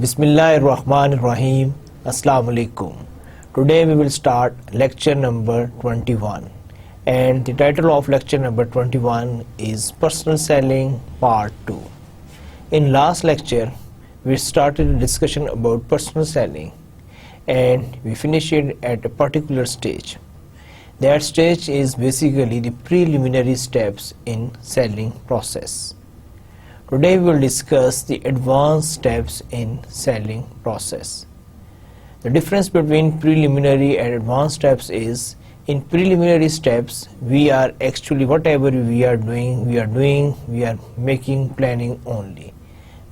Bismillahirrahmanirrahim. Assalamu alaikum. Today we will start lecture number 21, and the title of lecture number 21 is Personal Selling Part 2. In last lecture we started a discussion about personal selling and we finished it at a particular stage. That stage is basically the preliminary steps in selling process. Today we will discuss the advanced steps in selling process. The difference between preliminary and advanced steps is, in preliminary steps we are actually whatever we are making planning only.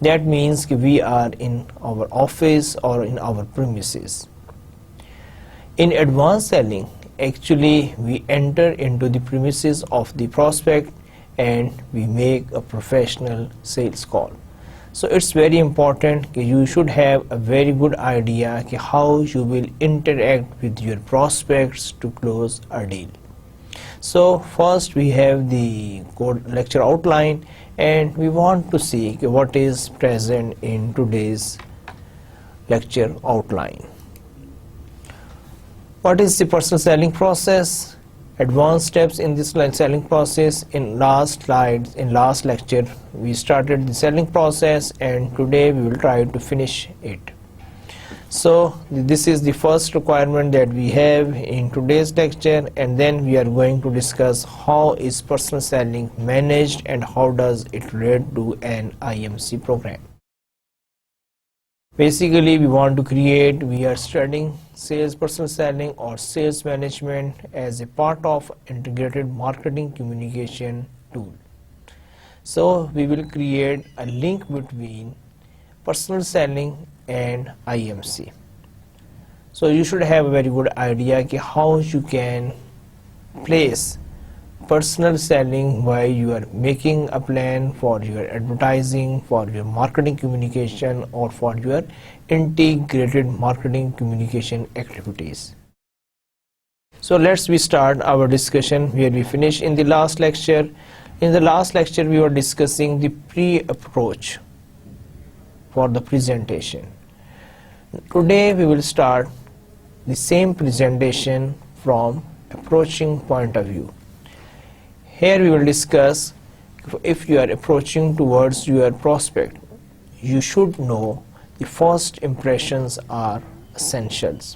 That means we are in our office or in our premises. In advanced selling, actually we enter into the premises of the prospect and we make a professional sales call. So it's very important that you should have a very good idea how you will interact with your prospects to close a deal. So first we have the lecture outline, and we want to see what is present in today's lecture outline. What is the personal selling process? Advanced steps in this selling process. In last lecture we started the selling process, and today we will try to finish it. So this is the first requirement that we have in today's lecture, and then we are going to discuss how is personal selling managed and how does it relate to an IMC program. Basically we are studying sales personal selling or sales management as a part of integrated marketing communication tool. So we will create a link between personal selling and IMC. So you should have a very good idea how you can place personal selling while you are making a plan for your advertising, for your marketing communication, or for your integrated marketing communication activities. So we start our discussion where we finished in the last lecture. In the last lecture we were discussing the pre-approach for the presentation. Today we will start the same presentation from approaching point of view. Here we will discuss, if you are approaching towards your prospect, you should know the first impressions are essentials.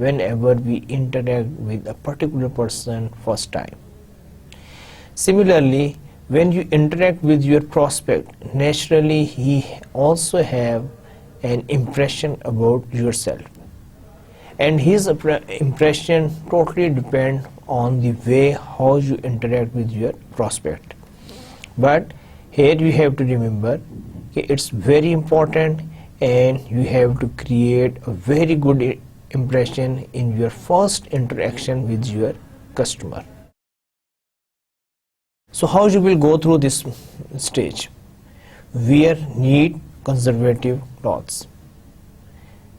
whenever we interact with a particular person first time. Similarly, when you interact with your prospect, naturally he also have an impression about yourself, and his impression totally depend on the way how you interact with your prospect. But here you have to remember it's very important, and you have to create a very good impression in your first interaction with your customer. So how you will go through this stage? Wear neat conservative clothes.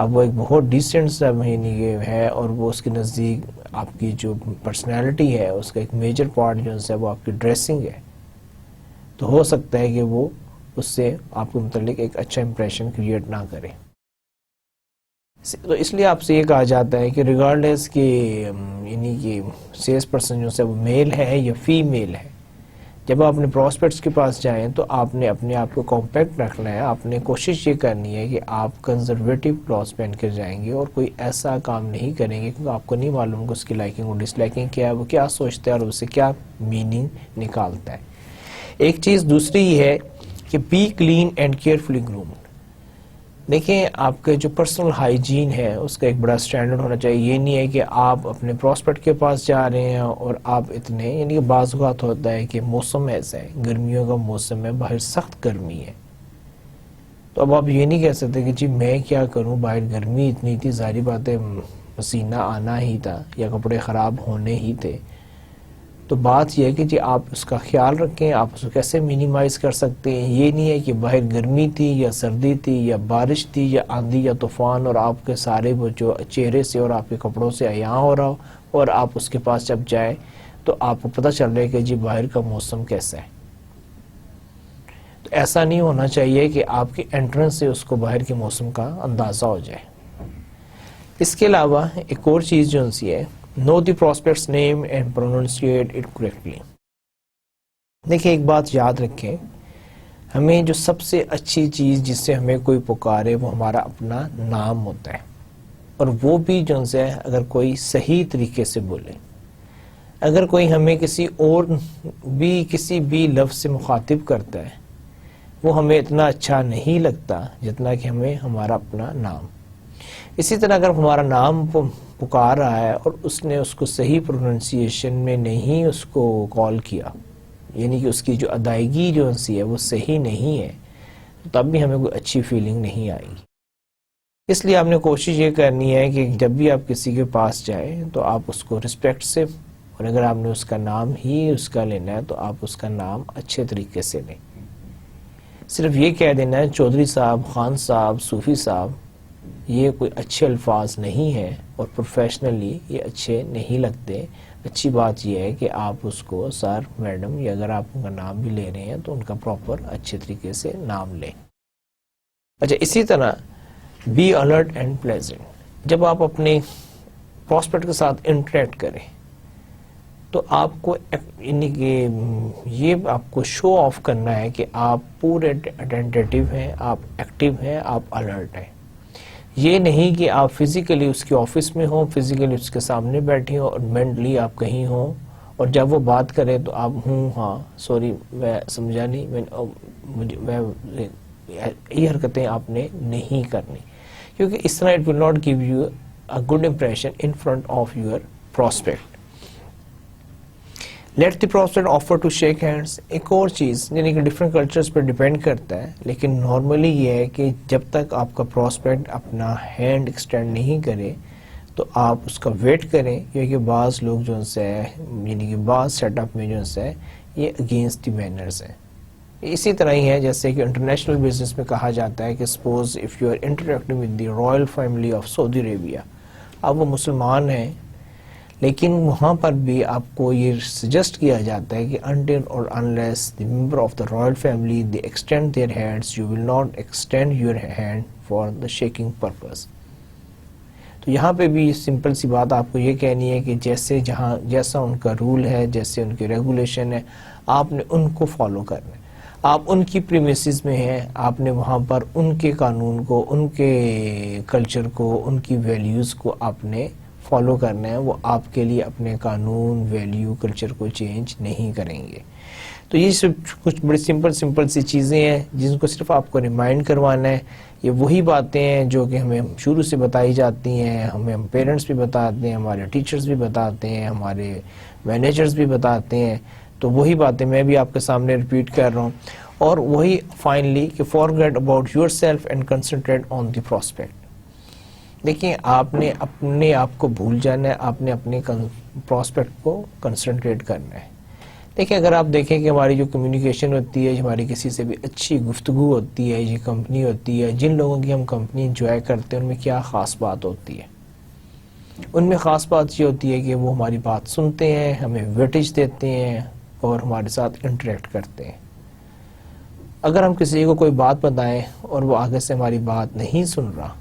اب وہ ایک بہت decent سا مہینے ہے اور وہ اس کے نزدیک آپ کی جو پرسنالٹی ہے اس کا ایک میجر پارٹ جو ہے وہ آپ کی ڈریسنگ ہے، تو ہو سکتا ہے کہ وہ اس سے آپ کے متعلق ایک اچھا امپریشن کریٹ نہ کرے. تو اس لیے آپ سے یہ کہا جاتا ہے کہ ریگارڈلیس کہ یعنی کہ سیلس پرسن جو ہے وہ میل ہے یا فیمیل ہے، جب آپ اپنے پراسپیکٹس کے پاس جائیں تو آپ نے اپنے آپ کو کمپیکٹ رکھنا ہے. آپ نے کوشش یہ کرنی ہے کہ آپ کنزرویٹو کلوتھس پہن کر جائیں گے اور کوئی ایسا کام نہیں کریں گے کیونکہ آپ کو نہیں معلوم کہ اس کی لائکنگ اور ڈس لائکنگ کیا ہے، وہ کیا سوچتا ہے اور اسے کیا میننگ نکالتا ہے. ایک چیز دوسری یہ ہے کہ be clean and carefully groomed. دیکھیں آپ کے جو پرسنل ہائیجین ہے اس کا ایک بڑا سٹینڈرڈ ہونا چاہیے. یہ نہیں ہے کہ آپ اپنے پراسپیکٹ کے پاس جا رہے ہیں اور آپ اتنے، یعنی کہ بعض اوقات ہوتا ہے کہ موسم ایسا ہے، گرمیوں کا موسم ہے، باہر سخت گرمی ہے، تو اب آپ یہ نہیں کہہ سکتے کہ جی میں کیا کروں، باہر گرمی اتنی تھی، ظاہری بات ہے پسینہ آنا ہی تھا یا کپڑے خراب ہونے ہی تھے. تو بات یہ ہے کہ جی آپ اس کا خیال رکھیں، آپ اس کو کیسے منیمائز کر سکتے ہیں. یہ نہیں ہے کہ باہر گرمی تھی یا سردی تھی یا بارش تھی یا آندھی یا طوفان اور آپ کے سارے وہ جو چہرے سے اور آپ کے کپڑوں سے عیاں ہو رہا ہو اور آپ اس کے پاس جب جائیں تو آپ کو پتہ چل رہا ہے کہ جی باہر کا موسم کیسا ہے. تو ایسا نہیں ہونا چاہیے کہ آپ کی انٹرنس سے اس کو باہر کے موسم کا اندازہ ہو جائے. اس کے علاوہ ایک اور چیز جو سی ہے، know the prospect's name and pronunciate it correctly. دیکھیں ایک بات یاد رکھیں، ہمیں جو سب سے اچھی چیز جس سے ہمیں کوئی پکارے وہ ہمارا اپنا نام ہوتا ہے، اور وہ بھی جو ہے اگر کوئی صحیح طریقے سے بولے. اگر کوئی ہمیں کسی اور بھی کسی بھی لفظ سے مخاطب کرتا ہے وہ ہمیں اتنا اچھا نہیں لگتا جتنا کہ ہمیں ہمارا اپنا نام. اسی طرح اگر ہمارا نام پکار رہا ہے اور اس نے اس کو صحیح پروننسیشن میں نہیں اس کو کال کیا، یعنی کہ اس کی جو ادائیگی جو ہے وہ صحیح نہیں ہے، تب بھی ہمیں کوئی اچھی فیلنگ نہیں آئے گی. اس لیے آپ نے کوشش یہ کرنی ہے کہ جب بھی آپ کسی کے پاس جائیں تو آپ اس کو رسپیکٹ سے، اور اگر آپ نے اس کا نام ہی اس کا لینا ہے تو آپ اس کا نام اچھے طریقے سے لیں. صرف یہ کہہ دینا ہے چودھری صاحب، خان صاحب، صوفی صاحب، یہ کوئی اچھے الفاظ نہیں ہیں اور پروفیشنلی یہ اچھے نہیں لگتے. اچھی بات یہ ہے کہ آپ اس کو سر، میڈم، یا اگر آپ ان کا نام بھی لے رہے ہیں تو ان کا پراپر اچھے طریقے سے نام لیں. اچھا، اسی طرح بی الرٹ اینڈ پلیزنٹ. جب آپ اپنے پراسپیکٹ کے ساتھ انٹریکٹ کریں تو آپ کو یعنی کہ یہ آپ کو شو آف کرنا ہے کہ آپ پورے اٹینٹیو ہیں، آپ ایکٹیو ہیں، آپ الرٹ ہیں. یہ نہیں کہ آپ فزیکلی اس کے آفس میں ہوں، فزیکلی اس کے سامنے بیٹھے ہوں اور مینٹلی آپ کہیں ہوں، اور جب وہ بات کرے تو آپ ہاں سوری میں سمجھا نہیں، یہ حرکتیں آپ نے نہیں کرنی، کیونکہ اس طرح it will not give you a good impression in front of your prospect. Let the prospect offer to shake hands. ایک اور چیز یعنی کہ ڈفرینٹ کلچرز پر ڈیپینڈ کرتا ہے، لیکن نارملی یہ ہے کہ جب تک آپ کا پراسپیکٹ اپنا ہینڈ ایکسٹینڈ نہیں کرے تو آپ اس کا ویٹ کریں، کیونکہ بعض لوگ جو ہے یعنی کہ بعض سیٹ اپ میں جو ہے یہ اگینسٹ دی مینرز ہیں. اسی طرح ہی ہے جیسے کہ انٹرنیشنل بزنس میں کہا جاتا ہے کہ suppose if you are interacting with the royal family of Saudi Arabia, اب وہ مسلمان ہیں لیکن وہاں پر بھی آپ کو یہ سجیسٹ کیا جاتا ہے کہ until or unless the member of the royal family they extend their hands, you will not extend your hand for the shaking purpose. تو یہاں پہ بھی سمپل سی بات آپ کو یہ کہنی ہے کہ جیسا ان کا رول ہے، جیسے ان کے ریگولیشن ہے، آپ نے ان کو فالو کرنا ہے. آپ ان کی پریمیسز میں ہیں، آپ نے وہاں پر ان کے قانون کو، ان کے کلچر کو، ان کی ویلیوز کو آپ نے فالو کرنا ہے. وہ آپ کے لیے اپنے قانون، ویلیو، کلچر کو چینج نہیں کریں گے. تو یہ سب کچھ بڑی سمپل سی چیزیں ہیں جن کو صرف آپ کو ریمائنڈ کروانا ہے. یہ وہی باتیں ہیں جو کہ ہمیں شروع سے بتائی جاتی ہیں، ہم پیرنٹس بھی بتاتے ہیں، ہمارے ٹیچرز بھی بتاتے ہیں، ہمارے مینیجرز بھی بتاتے ہیں. تو وہی باتیں میں بھی آپ کے سامنے ریپیٹ کر رہا ہوں. اور وہی فائنلی کہ forget about your self and concentrate on the prospect. دیکھیں آپ نے اپنے آپ کو بھول جانا ہے، آپ نے اپنے پراسپیکٹ کو کنسنٹریٹ کرنا ہے. دیکھیں اگر آپ دیکھیں کہ ہماری جو کمیونیکیشن ہوتی ہے، ہماری کسی سے بھی اچھی گفتگو ہوتی ہے، یہ کمپنی ہوتی ہے، جن لوگوں کی ہم کمپنی انجوائے کرتے ہیں ان میں کیا خاص بات ہوتی ہے؟ ان میں خاص بات یہ ہوتی ہے کہ وہ ہماری بات سنتے ہیں، ہمیں ویٹیج دیتے ہیں اور ہمارے ساتھ انٹریکٹ کرتے ہیں. اگر ہم کسی کو کوئی بات بتائیں اور وہ آگے سے ہماری بات نہیں سن رہا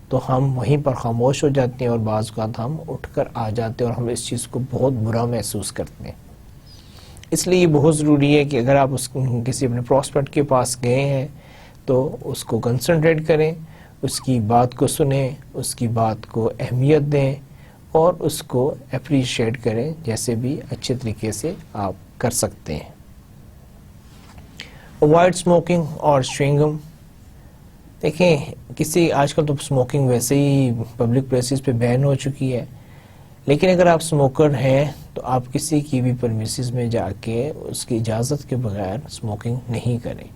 تو ہم وہیں پر خاموش ہو جاتے ہیں اور بعض اوقات ہم اٹھ کر آ جاتے ہیں اور ہم اس چیز کو بہت برا محسوس کرتے ہیں. اس لیے یہ بہت ضروری ہے کہ اگر آپ کسی اپنے پراسپیکٹ کے پاس گئے ہیں تو اس کو کنسنٹریٹ کریں، اس کی بات کو سنیں، اس کی بات کو اہمیت دیں اور اس کو اپریشیٹ کریں جیسے بھی اچھے طریقے سے آپ کر سکتے ہیں. اوائڈ اسموکنگ اور چوئنگم. دیکھیں کسی آج کل تو اسموکنگ ویسے ہی پبلک پلیسز پہ بین ہو چکی ہے، لیکن اگر آپ اسموکر ہیں تو آپ کسی کی بھی پرمیسز میں جا کے اس کی اجازت کے بغیر اسموکنگ نہیں کریں.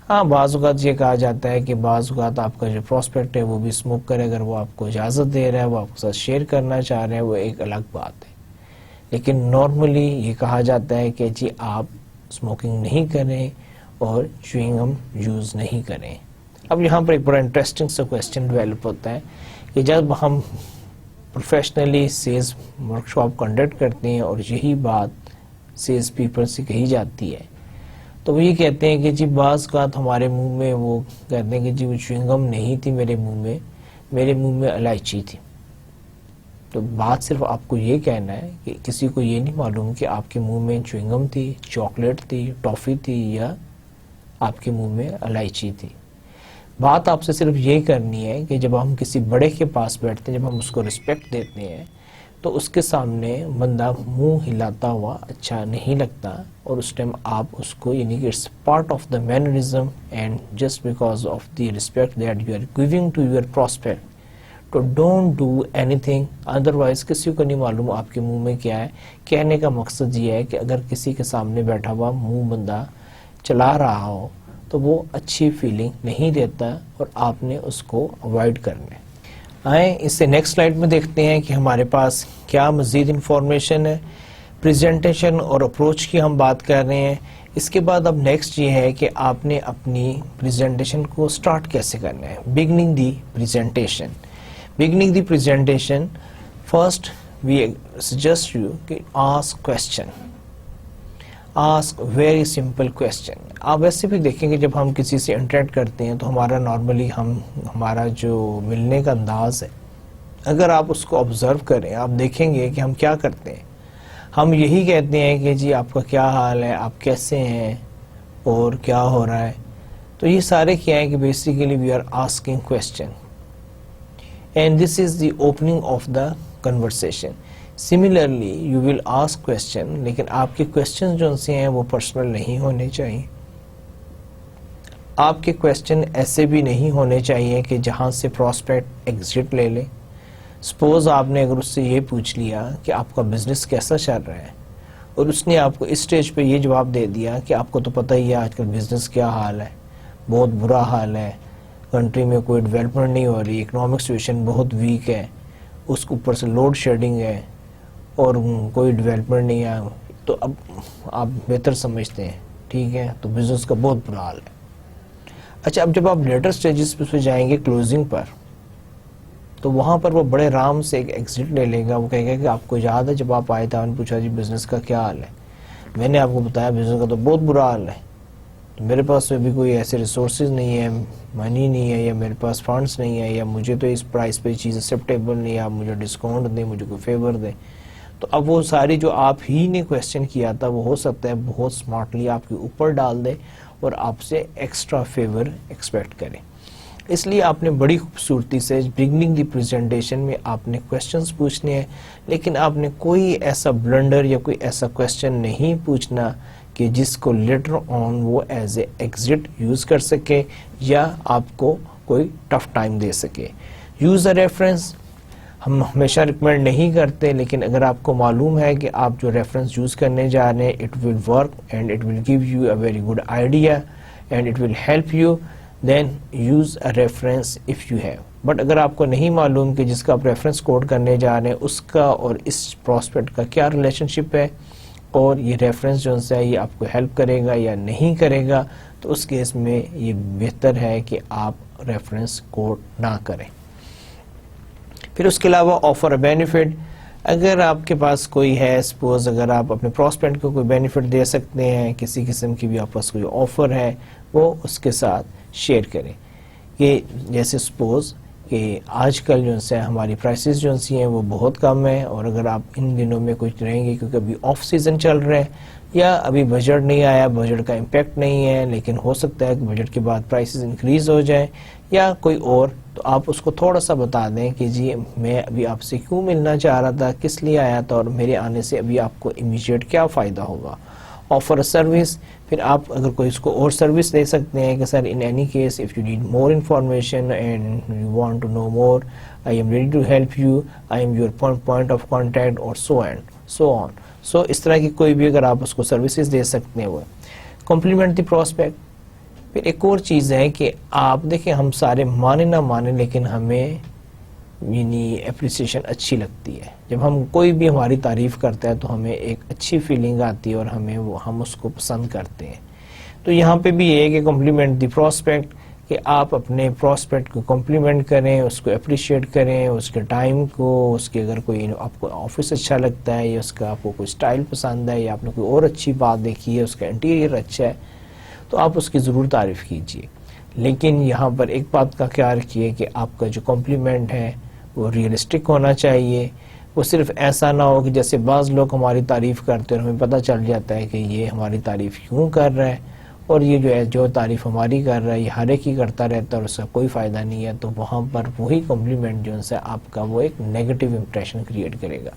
ہاں بعض اوقات یہ کہا جاتا ہے کہ بعض اوقات آپ کا جو پراسپیکٹ ہے وہ بھی اسموک کرے، اگر وہ آپ کو اجازت دے رہا ہے، وہ آپ کے ساتھ شیئر کرنا چاہ رہے ہیں، وہ ایک الگ بات ہے. لیکن نارملی یہ کہا جاتا ہے کہ جی آپ اسموکنگ نہیں کریں اور چوئنگم یوز نہیں کریں. اب یہاں پر ایک بڑا انٹرسٹنگ سا کویسچن ڈیولپ ہوتا ہے کہ جب ہم پروفیشنلی سیلز ورکشاپ کنڈکٹ کرتے ہیں اور یہی بات سیلز پیپل سے کہی جاتی ہے تو وہ یہ کہتے ہیں کہ جی بعض اوقات ہمارے منہ میں وہ کہتے ہیں کہ جی وہ چوئنگم نہیں تھی میرے منہ میں الائچی تھی. تو بات صرف آپ کو یہ کہنا ہے کہ کسی کو یہ نہیں معلوم کہ آپ کے منہ میں چوئنگم تھی، چاکلیٹ تھی، ٹافی تھی یا آپ کے منہ میں الائچی تھی. بات آپ سے صرف یہ کرنی ہے کہ جب ہم کسی بڑے کے پاس بیٹھتے ہیں، جب ہم اس کو رسپیکٹ دیتے ہیں تو اس کے سامنے بندہ منہ ہلاتا ہوا اچھا نہیں لگتا اور اس ٹائم آپ اس کو یعنی کہ it's part of the mannerism and just because of the respect that you are giving to your prospect تو don't do anything otherwise. کسی کو نہیں معلوم آپ کے منہ میں کیا ہے. کہنے کا مقصد یہ ہے کہ اگر کسی کے سامنے بیٹھا ہوا منہ بندہ چلا رہا ہو تو وہ اچھی فیلنگ نہیں دیتا اور آپ نے اس کو اوائڈ کرنا ہے. آئیں اس سے نیکسٹ سلائیڈ میں دیکھتے ہیں کہ ہمارے پاس کیا مزید انفارمیشن ہے. پریزنٹیشن اور اپروچ کی ہم بات کر رہے ہیں. اس کے بعد اب نیکسٹ یہ ہے کہ آپ نے اپنی پریزنٹیشن کو سٹارٹ کیسے کرنا ہے. Beginning the presentation first we suggest you کہ آسک ویری سمپل کویسچن. آپ ویسے بھی دیکھیں کہ جب ہم کسی سے انٹریکٹ کرتے ہیں تو ہمارا نارملی ہمارا جو ملنے کا انداز ہے اگر آپ اس کو آبزرو کریں آپ دیکھیں گے کہ ہم کیا کرتے ہیں. ہم یہی کہتے ہیں کہ جی آپ کا کیا حال ہے، آپ کیسے ہیں اور کیا ہو رہا ہے. تو یہ سارے کیا ہے کہ basically we are asking question and this is the opening of the conversation. Similarly you will ask question لیکن آپ کے کویسچن جو سے ہیں وہ پرسنل نہیں ہونے چاہیے. آپ کے کویسچن ایسے بھی نہیں ہونے چاہیے کہ جہاں سے پراسپیکٹ ایگزٹ لے لے. سپوز آپ نے اگر اس سے یہ پوچھ لیا کہ آپ کا بزنس کیسا چل رہا ہے اور اس نے آپ کو اس سٹیج پہ یہ جواب دے دیا کہ آپ کو تو پتہ ہی ہے آج کل بزنس کیا حال ہے، بہت برا حال ہے، کنٹری میں کوئی ڈیولپمنٹ نہیں ہو رہی، اکنامک سچویشن بہت ویک ہے، اس کے اوپر سے لوڈ شیڈنگ ہے اور کوئی ڈیولپمنٹ نہیں ہے، تو اب آپ بہتر سمجھتے ہیں ٹھیک ہے تو بزنس کا بہت برا حال ہے. اچھا اب جب آپ لیٹر سٹیجز پہ جائیں گے کلوزنگ پر تو وہاں پر وہ بڑے آرام سے ایک ایگزٹ لے لے گا. وہ کہے گا کہ آپ کو یاد ہے جب آپ آئے تھے آپ نے پوچھا جی بزنس کا کیا حال ہے، میں نے آپ کو بتایا بزنس کا تو بہت برا حال ہے، میرے پاس ابھی کوئی ایسے ریسورسز نہیں ہے، منی نہیں ہے یا میرے پاس فنڈس نہیں ہے یا مجھے تو اس پرائس پہ چیز ایکسیپٹیبل نہیں ہے، آپ مجھے ڈسکاؤنٹ دیں، مجھے کوئی فیور دیں. تو اب وہ ساری جو آپ ہی نے کویسچن کیا تھا وہ ہو سکتا ہے بہت سمارٹلی آپ کے اوپر ڈال دے اور آپ سے ایکسٹرا فیور ایکسپیکٹ کریں. اس لیے آپ نے بڑی خوبصورتی سے بگننگ دی پریزنٹیشن میں آپ نے کویسچنز پوچھنے ہیں لیکن آپ نے کوئی ایسا بلنڈر یا کوئی ایسا کویسچن نہیں پوچھنا کہ جس کو لیٹر آن وہ ایز اے ایگزٹ یوز کر سکے یا آپ کو کوئی ٹف ٹائم دے سکے. یوز اے ریفرنس ہم ہمیشہ ریکمینڈ نہیں کرتے لیکن اگر آپ کو معلوم ہے کہ آپ جو ریفرنس یوز کرنے جا رہے ہیں it will work and it will give you a very good idea and it will help you then use a reference if you have. But اگر آپ کو نہیں معلوم کہ جس کا آپ ریفرنس کوٹ کرنے جا رہے ہیں اس کا اور اس پراسپیکٹ کا کیا ریلیشن شپ ہے اور یہ ریفرنس جو ہے یہ آپ کو ہیلپ کرے گا یا نہیں کرے گا، تو اس کیس میں یہ بہتر ہے کہ آپ ریفرنس کوٹ نہ کریں. پھر اس کے علاوہ آفر بینیفٹ، اگر آپ کے پاس کوئی ہے، سپوز اگر آپ اپنے پراسپیکٹ کو کوئی بینیفٹ دے سکتے ہیں، کسی قسم کی بھی آپ پاس کوئی آفر ہے، وہ اس کے ساتھ شیئر کریں. کہ جیسے سپوز کہ آج کل جو ہے ہماری پرائسز جو ہیں وہ بہت کم ہیں، اور اگر آپ ان دنوں میں کچھ رہیں گے کیونکہ ابھی آف سیزن چل رہا ہے، یا ابھی بجٹ نہیں آیا، بجٹ کا امپیکٹ نہیں ہے، لیکن ہو سکتا ہے کہ بجٹ کے بعد پرائسز انکریز ہو جائیں یا کوئی اور، تو آپ اس کو تھوڑا سا بتا دیں کہ جی میں ابھی آپ سے کیوں ملنا چاہ رہا تھا، کس لیے آیا تھا، اور میرے آنے سے ابھی آپ کو امیجیٹ کیا فائدہ ہوگا. آفر سروس، پھر آپ اگر کوئی اس کو اور سروس دے سکتے ہیں کہ sir in any case if you need more information and you want to know more, I am ready to help you, I am your point of contact, اور سو آن. سو اس طرح کی کوئی بھی اگر آپ اس کو سروسز دے سکتے ہیں. وہ کمپلیمنٹ دی پراسپیکٹ. پھر ایک اور چیز ہے کہ آپ دیکھیں ہم سارے مانے نہ مانے لیکن ہمیں یعنی اپریسیشن اچھی لگتی ہے. جب ہم کوئی بھی ہماری تعریف کرتا ہے تو ہمیں ایک اچھی فیلنگ آتی ہے اور ہم اس کو پسند کرتے ہیں. تو یہاں پہ بھی یہ ہے کہ کمپلیمنٹ دی پراسپیکٹ، کہ آپ اپنے پراسپیکٹ کو کمپلیمنٹ کریں، اس کو اپریشیٹ کریں، اس کے ٹائم کو، اس کے اگر کوئی آپ کو آفس اچھا لگتا ہے یا اس کا آپ کو کوئی سٹائل پسند ہے یا آپ نے کوئی اور اچھی بات دیکھی ہے، اس کا انٹیریئر اچھا ہے، تو آپ اس کی ضرور تعریف کیجیے. لیکن یہاں پر ایک بات کا خیال رکھیے کہ آپ کا جو کمپلیمنٹ ہے وہ ریئلسٹک ہونا چاہیے. وہ صرف ایسا نہ ہو کہ جیسے بعض لوگ ہماری تعریف کرتے ہیں اور ہمیں پتہ چل جاتا ہے کہ یہ ہماری تعریف کیوں کر رہا ہے، اور یہ جو تعریف ہماری کر رہا ہے یہ ہر ایک ہی کرتا رہتا ہے اور اس کا کوئی فائدہ نہیں ہے، تو وہاں پر وہی کمپلیمنٹ جو ہے آپ کا وہ ایک نیگیٹو امپریشن کریٹ کرے گا.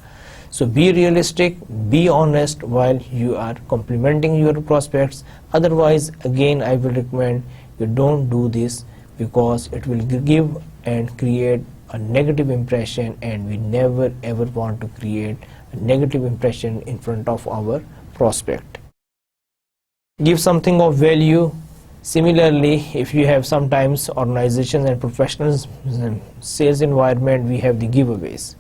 So be realistic, be honest while you are complimenting your prospects. Otherwise, again, I will recommend you don't do this because it will give and create a negative impression, and we never ever want to create a negative impression in front of our prospect. Give something of value. Similarly, if you have sometimes organizations and professionals sales environment, we have the giveaways.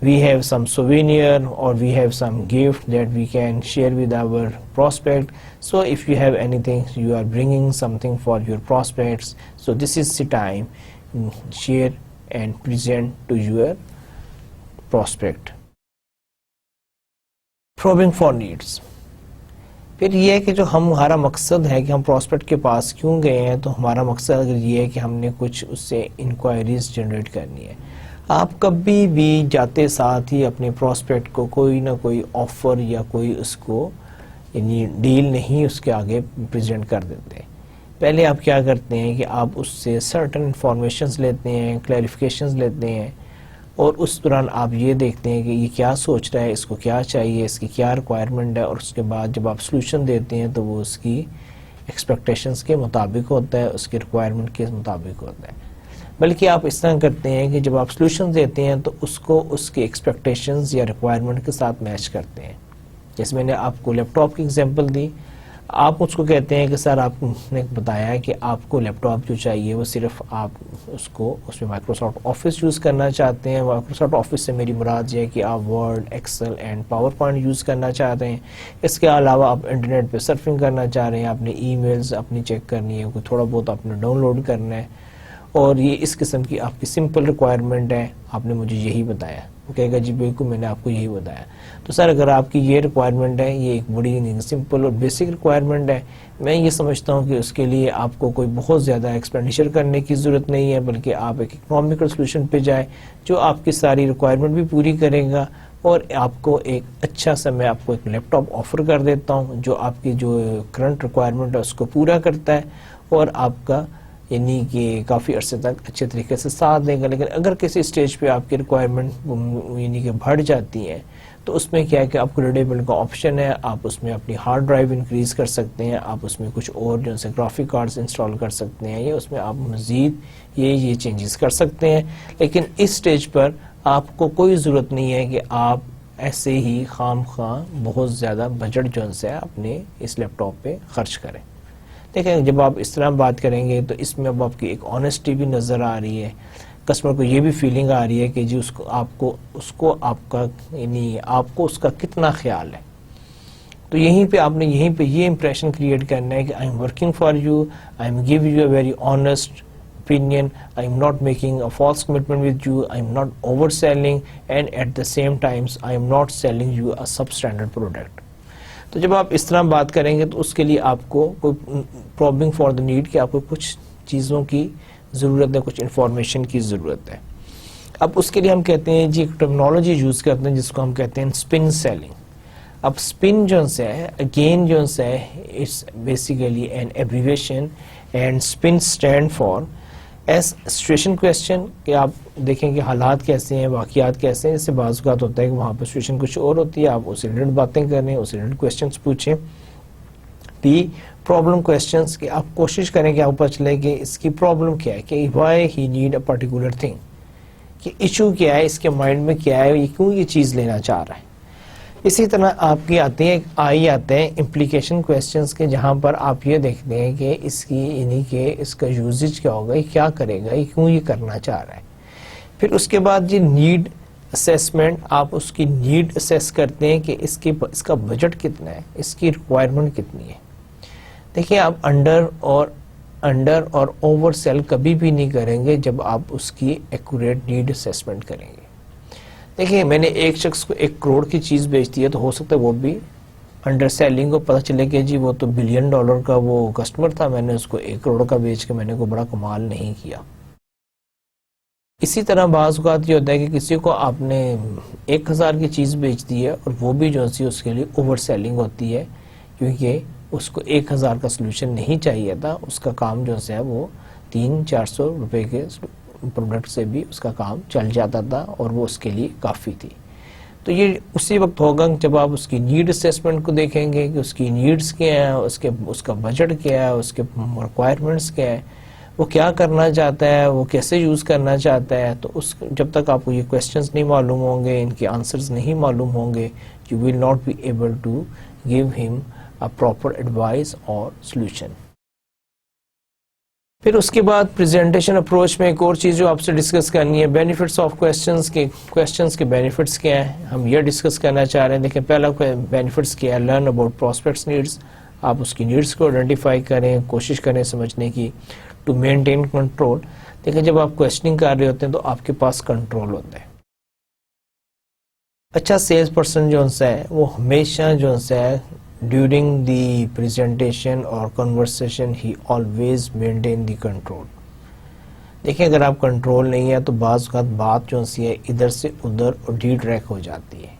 We have some souvenir or we have some gift that we can share with our prospect. So if you have anything, you are bringing something for your prospects, so this is the time share and present to your prospect. Probing for needs. پھر یہ ہے کہ جو ہمارا مقصد ہے کہ ہم پراسپیکٹ کے پاس کیوں گئے ہیں، تو ہمارا مقصد اگر یہ ہے کہ ہم نے کچھ اس سے انکوائریز جنریٹ کرنی ہے. آپ کبھی بھی جاتے ساتھ ہی اپنے پراسپیکٹ کو کوئی نہ کوئی آفر یا کوئی اس کو یعنی ڈیل نہیں اس کے آگے پریزنٹ کر دیتے. پہلے آپ کیا کرتے ہیں کہ آپ اس سے سرٹن انفارمیشنز لیتے ہیں، کلیریفیکیشنز لیتے ہیں، اور اس دوران آپ یہ دیکھتے ہیں کہ یہ کیا سوچ رہا ہے، اس کو کیا چاہیے، اس کی کیا ریکوائرمنٹ ہے، اور اس کے بعد جب آپ سلوشن دیتے ہیں تو وہ اس کی ایکسپیکٹیشنز کے مطابق ہوتا ہے، اس کی ریکوائرمنٹ کے مطابق ہوتا ہے. بلکہ آپ اس طرح کرتے ہیں کہ جب آپ سلوشن دیتے ہیں تو اس کو اس کی ایکسپیکٹیشنز یا ریکوائرمنٹ کے ساتھ میچ کرتے ہیں. جیسے میں نے آپ کو لیپ ٹاپ کی ایگزامپل دی، آپ اس کو کہتے ہیں کہ سر آپ نے بتایا کہ آپ کو لیپ ٹاپ جو چاہیے وہ صرف آپ اس میں مائکروسافٹ آفس یوز کرنا چاہتے ہیں. مائکروسافٹ آفس سے میری مراد یہ ہے کہ آپ Word, Excel and PowerPoint use کرنا چاہتے ہیں. اس کے علاوہ آپ انٹرنیٹ پہ سرفنگ کرنا چاہ رہے ہیں، آپ نے ای میلز اپنی چیک کرنی ہے، کوئی تھوڑا بہت آپ نے ڈاؤن لوڈ کرنا ہے، اور یہ اس قسم کی آپ کی سمپل ریکوائرمنٹ ہے، آپ نے مجھے یہی بتایا. وہ کہے گا جی بالکل میں نے آپ کو یہی بتایا. تو سر اگر آپ کی یہ ریکوائرمنٹ ہے، یہ ایک بڑی سمپل اور بیسک ریکوائرمنٹ ہے، میں یہ سمجھتا ہوں کہ اس کے لیے آپ کو کوئی بہت زیادہ ایکسپینڈیچر کرنے کی ضرورت نہیں ہے، بلکہ آپ ایک اکنامیکل سولوشن پہ جائیں جو آپ کی ساری ریکوائرمنٹ بھی پوری کرے گا، اور آپ کو ایک اچھا سا میں آپ کو ایک لیپ ٹاپ آفر کر دیتا ہوں جو آپ کی جو کرنٹ ریکوائرمنٹ ہے اس کو پورا کرتا ہے اور آپ کا یعنی کہ کافی عرصے تک اچھے طریقے سے ساتھ دے گا. لیکن اگر کسی سٹیج پہ آپ کی ریکوائرمنٹ یعنی کہ بڑھ جاتی ہیں تو اس میں کیا ہے کہ آپ کو ریڈیبل کا آپشن ہے، آپ اس میں اپنی ہارڈ ڈرائیو انکریز کر سکتے ہیں، آپ اس میں کچھ اور جو سے گرافک کارڈز انسٹال کر سکتے ہیں، یا اس میں آپ مزید یہ چینجز کر سکتے ہیں. لیکن اس سٹیج پر آپ کو کوئی ضرورت نہیں ہے کہ آپ ایسے ہی خام خواہ بہت زیادہ بجٹ جو ہے اپنے اس لیپ ٹاپ پہ خرچ کریں. دیکھیں جب آپ اس طرح بات کریں گے تو اس میں اب آپ کی ایک آنیسٹی بھی نظر آ رہی ہے، کسٹمر کو یہ بھی فیلنگ آ رہی ہے کہ جی اس کو آپ کا یعنی آپ کو اس کا کتنا خیال ہے. تو یہیں پہ آپ نے یہیں پہ یہ امپریشن کریٹ کرنا ہے کہ I am working for you, I M give you a very honest opinion, I am not making a false commitment with you, I am not overselling, and at the same times I am not selling you a substandard product. تو جب آپ اس طرح بات کریں گے تو اس کے لیے آپ کو کوئی پرابلم فار دا نیڈ کہ آپ کو کچھ چیزوں کی ضرورت ہے, کچھ انفارمیشن کی ضرورت ہے. اب اس کے لیے ہم کہتے ہیں جی ایک ٹرمنالوجی یوز کرتے ہیں جس کو ہم کہتے ہیں اسپن سیلنگ. اب اسپن جو ہے اگین جو ہے it's basically an abbreviation, and SPIN stand for S situation question, کہ آپ دیکھیں کہ حالات کیسے ہیں, واقعات کیسے ہیں. اس سے بعض اوقات ہوتا ہے کہ وہاں پہ سچویشن کچھ اور ہوتی ہے, آپ اس ریلیٹڈ باتیں کریں, اس ریلیٹڈ کویسچنس پوچھیں. پی پرابلم کویسچنس, کہ آپ کوشش کریں کہ آپ پتہ چلے کہ اس کی پرابلم کیا ہے, کہ why he need a particular thing, کہ ایشو کیا ہے, اس کے مائنڈ میں کیا ہے, یہ کیوں یہ چیز لینا چاہ رہا ہے. اسی طرح آپ کی آتے ہیں امپلیکیشن کویسچنس کے, جہاں پر آپ یہ دیکھتے ہیں کہ اس کی یعنی کہ اس کا یوزج کیا ہوگا, یہ کیا کرے گا, یہ کیوں یہ کرنا چاہ رہا ہے. پھر اس کے بعد جی نیڈ اسیسمنٹ, آپ اس کی نیڈ اسیس کرتے ہیں کہ اس کا بجٹ کتنا ہے, اس کی ریکوائرمنٹ کتنی ہے. دیکھیں آپ انڈر اور اوور سیل کبھی بھی نہیں کریں گے جب آپ اس کی ایکوریٹ نیڈ اسیسمنٹ کریں گے. دیکھیں میں نے ایک شخص کو 1 کروڑ کی چیز بیچ دی ہے, تو ہو سکتا ہے وہ بھی انڈر سیلنگ کو پتہ چلے کہ جی وہ تو $1 بلین کا وہ کسٹمر تھا, میں نے اس کو 1 کروڑ کا بیچ کے میں نے کوئی بڑا کمال نہیں کیا. اسی طرح بعض اوقات یہ ہوتا ہے کہ کسی کو آپ نے 1000 کی چیز بیچ دی ہے اور وہ بھی جو سی اس کے لیے اوور سیلنگ ہوتی ہے, کیونکہ اس کو 1000 کا سلوشن نہیں چاہیے تھا, اس کا کام جو ہے وہ 300-400 روپے کے پروڈکٹ سے بھی اس کا کام چل جاتا تھا اور وہ اس کے لیے کافی تھی. تو یہ اسی وقت ہوگا جب آپ اس کی نیڈ اسیسمنٹ کو دیکھیں گے کہ اس کی نیڈز کیا ہیں, اس کا بجٹ کیا ہے, اس کے ریکوائرمنٹس کیا ہے, وہ کیا کرنا چاہتا ہے, وہ کیسے یوز کرنا چاہتا ہے. تو جب تک آپ کو یہ کویسچنز نہیں معلوم ہوں گے, ان کے آنسرز نہیں معلوم ہوں گے, you will not be able to give ہم a proper advice اور solution. پھر اس کے بعد پریزنٹیشن اپروچ میں ایک اور چیز جو آپ سے ڈسکس کرنی ہے, بینیفٹس آف کویسچنس کے بینیفٹس کیا ہیں, ہم یہ ڈسکس کرنا چاہ رہے ہیں. دیکھیں پہلا بینیفٹس کیا ہے, لرن اباؤٹ پراسپیکٹس نیڈس, آپ اس کی نیڈس کو آئیڈینٹیفائی کریں, کوشش کریں سمجھنے کی. ٹو مینٹین کنٹرول, دیکھیں جب آپ کویسچننگ کر رہے ہوتے ہیں تو آپ کے پاس کنٹرول ہوتا ہے. اچھا سیلس پرسن جو ہے وہ ہمیشہ جو ہے during the presentation or conversation he always maintain the control. دیکھیں اگر آپ کنٹرول نہیں ہے تو بعض اوقات بات جو ہے ادھر سے ادھر اور ڈی ٹریک ہو جاتی ہے.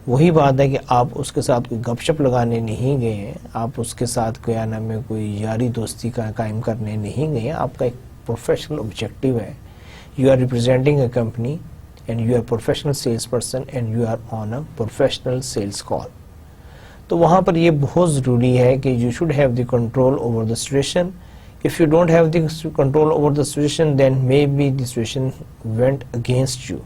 وہی بات ہے کہ آپ اس کے ساتھ کوئی گپ شپ لگانے نہیں گئے ہیں, آپ اس کے ساتھ کیا نام ہے کوئی یاری دوستی کا قائم کرنے نہیں گئے ہیں. آپ کا ایک پروفیشنل آبجیکٹیو ہے, you are representing a company and you are professional sales person and you are on a professional sales call. تو وہاں پر یہ بہت ضروری ہے کہ you should have the control over the situation. If you don't have the control over the situation then may be the situation went against you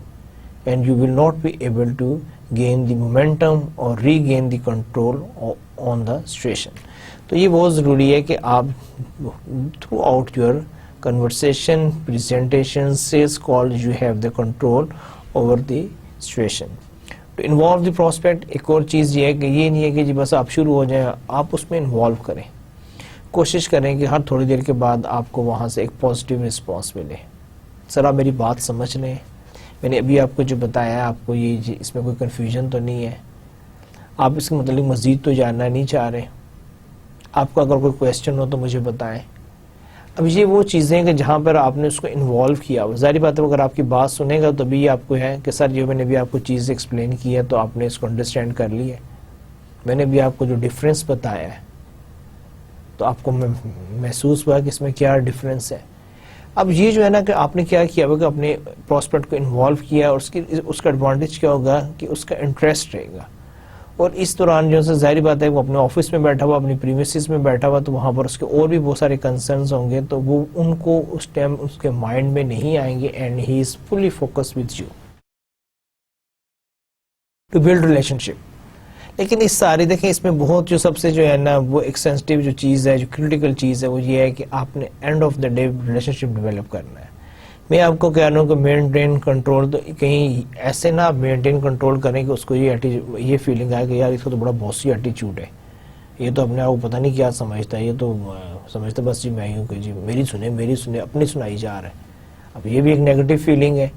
and you will not be able to gain the momentum اور ری gain the control on the situation. تو یہ بہت ضروری ہے کہ آپ throughout your conversation, presentation, sales call, you have the control over the situation. To involve the prospect, ایک اور چیز یہ ہے کہ یہ نہیں ہے کہ جی بس آپ شروع ہو جائیں, آپ اس میں انوالو کریں, کوشش کریں کہ ہر تھوڑی دیر کے بعد آپ کو وہاں سے ایک پازیٹیو رسپانس ملے. سر آپ میری بات سمجھ لیں, میں نے ابھی آپ کو جو بتایا ہے آپ کو یہ اس میں کوئی کنفیوژن تو نہیں ہے, آپ اس کے متعلق مزید تو جاننا نہیں چاہ رہے, آپ کو اگر کوئی کویسچن ہو تو مجھے بتائیں. اب یہ وہ چیزیں کہ جہاں پر آپ نے اس کو انوالو کیا, ظاہری بات ہے اگر آپ کی بات سنے گا تو بھی آپ کو ہے کہ سر جو میں نے بھی آپ کو چیز ایکسپلین کی ہے تو آپ نے اس کو انڈرسٹینڈ کر لی ہے, میں نے بھی آپ کو جو ڈفرینس بتایا ہے تو آپ کو محسوس ہوا کہ اس میں کیا ڈفرینس ہے. اب یہ جو ہے نا کہ آپ نے کیا کیا ہوگا, اپنے پراسپیکٹ کو انوالو کیا, اور اس کا ایڈوانٹیج کیا ہوگا کہ اس کا انٹرسٹ رہے گا. اور اس دوران جو ہے ظاہری بات ہے وہ اپنے آفس میں بیٹھا ہوا, اپنی پریمیسز میں بیٹھا ہوا, تو وہاں پر اس کے اور بھی بہت سارے کنسرنز ہوں گے, تو وہ ان کو اس ٹائم اس کے مائنڈ میں نہیں آئیں گے, and he is fully focus with you to build relationship. لیکن اس ساری دیکھیں اس میں بہت جو سب سے جو ہے نا وہ ایک سینسٹیو جو چیز ہے, جو کریٹیکل چیز ہے, وہ یہ ہے کہ آپ نے and of the day relation ship develop کرنا ہے. میں آپ کو کہہ رہا ہوں کہ مینٹین کنٹرول، تو کہیں ایسے نہ آپ مینٹین کنٹرول کریں کہ اس کو یہ فیلنگ آئے کہ یار اس کو تو بڑا باسی ایٹیچیوڈ ہے، یہ تو اپنے آپ کو پتہ نہیں کیا سمجھتا ہے، یہ تو سمجھتا بس جی میں ہی ہوں کہ جی میری سنے اپنی سنائی جا رہا ہے. اب یہ بھی ایک نیگیٹو فیلنگ ہے.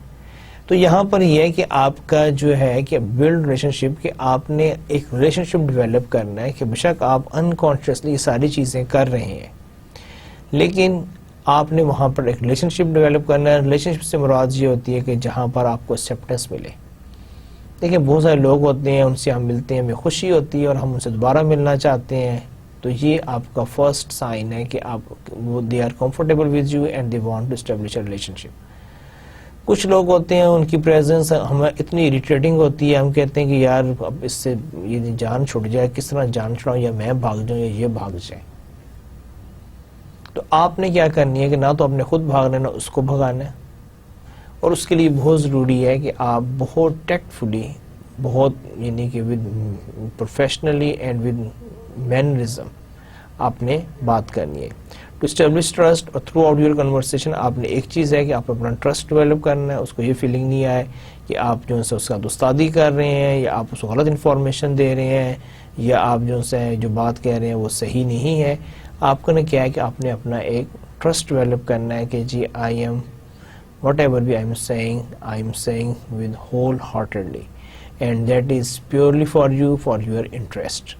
تو یہاں پر یہ ہے کہ آپ کا جو ہے کہ بلڈ ریلیشن شپ، کہ آپ نے ایک ریلیشن شپ ڈیولپ کرنا ہے کہ بے شک آپ انکانشیسلی یہ ساری چیزیں کر رہے ہیں، لیکن آپ نے وہاں پر ایک ریلیشن شپ ڈیولپ کرنا ہے. ریلیشن شپ سے مراد یہ ہوتی ہے کہ جہاں پر آپ کو ایکسیپٹنس ملے. دیکھیں بہت سارے لوگ ہوتے ہیں، ان سے ہم ملتے ہیں، ہمیں خوشی ہوتی ہے اور ہم ان سے دوبارہ ملنا چاہتے ہیں، تو یہ آپ کا فرسٹ سائن ہے کہ آپ they are comfortable with you and they want to establish a relationship. کچھ لوگ ہوتے ہیں ان کی پریزنس ہمیں اتنی اریٹیٹنگ ہوتی ہے، ہم کہتے ہیں کہ یار اب اس سے یہ جان چھوٹ جائے، کس طرح جان چھڑاؤں، یا میں بھاگ جاؤں یا یہ بھاگ جائے. تو آپ نے کیا کرنی ہے کہ نہ تو آپ نے خود بھاگنا ہے نہ اس کو بھگانا ہے، اور اس کے لیے بہت ضروری ہے کہ آپ بہت ٹیکٹفلی، بہت یعنی کہ with professionally and with mannerism آپ نے بات کرنی ہے. ٹو اسٹیبلش ٹرسٹ اور تھرو آؤٹ یور کنورسیشن آپ نے ایک چیز ہے کہ آپ اپنا ٹرسٹ ڈیولپ کرنا ہے، اس کو یہ فیلنگ نہیں آئے کہ آپ جو ہے اس کا استادی کر رہے ہیں، یا آپ اس کو غلط انفارمیشن دے رہے ہیں، یا آپ جو بات کہہ رہے ہیں وہ صحیح نہیں ہے. آپ کو نے کیا ہے کہ آپ نے اپنا ایک ٹرسٹ ڈیولپ کرنا ہے کہ جی I am whatever I am saying with wholeheartedly, and that is purely for you, for your interest.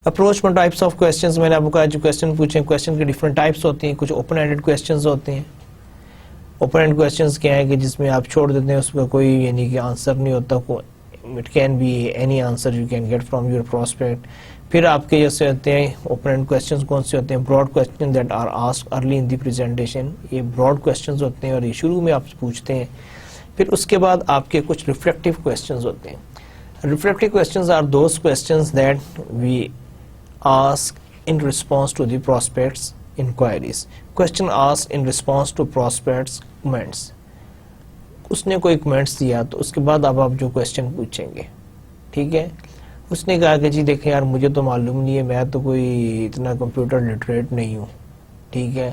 Approach میں ٹائپس آف کوسچنز، میں نے آپ کو کہا جو کوسچن پوچھیں، کوسچن کے ڈفرنٹ ٹائپس ہوتے ہیں. کچھ اوپن اینڈڈ کوسچنز ہوتے ہیں. اوپن اینڈ کوسچنز کیا ہے کہ جس میں آپ چھوڑ دیتے ہیں، اس کا کوئی یعنی کہ آنسر نہیں ہوتا. It can be any answer you can get from your prospect. پھر آپ کے جیسے ہوتے ہیں اوپن اینڈ کوسچنز کون سے ہوتے ہیں؟ Broad question that are asked early in the presentation. یہ براڈ کوسچنز ہوتے ہیں اور یہ شروع میں آپ پوچھتے ہیں. پھر اس کے بعد آپ کے کچھ ریفلیکٹیو کوسچنز ہوتے ہیں. Reflective questions are those questions that we ask in response to the prospects inquiries. Question asked in response to prospects comments. اس نے کوئی کمنٹس دیا تو اس کے بعد اب آپ جو کوسچن پوچھیں گے، ٹھیک ہے. اس نے کہا کہ جی دیکھیں یار مجھے تو معلوم نہیں ہے، میں تو کوئی اتنا کمپیوٹر لٹریٹ نہیں ہوں، ٹھیک ہے،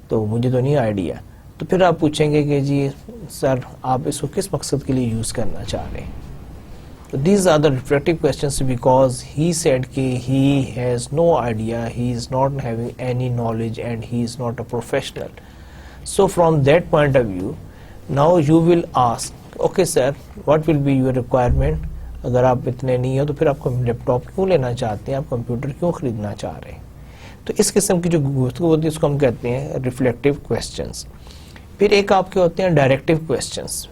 تو مجھے تو نہیں آئیڈیا. تو پھر آپ پوچھیں گے کہ جی سر آپ اس کو کس مقصد کے لیے یوز کرنا چاہ رہے ہیں. So these are the reflective questions because he said کہ he has no idea, he is not having any knowledge and he is not a professional. So from that point of view, now you will ask, okay sir, what will be your requirement? اگر آپ اتنے نہیں ہیں تو پھر آپ لیپ top کیوں لینا چاہتے ہیں، آپ کمپیوٹر کیوں خریدنا چاہ رہے ہیں. تو اس قسم کی جو گفتگو ہوتی ہے اس کو ہم کہتے ہیں ریفلیکٹیو کوسچنس. پھر ایک آپ کے ہوتے ہیں ڈائریکٹیو کوسچنس.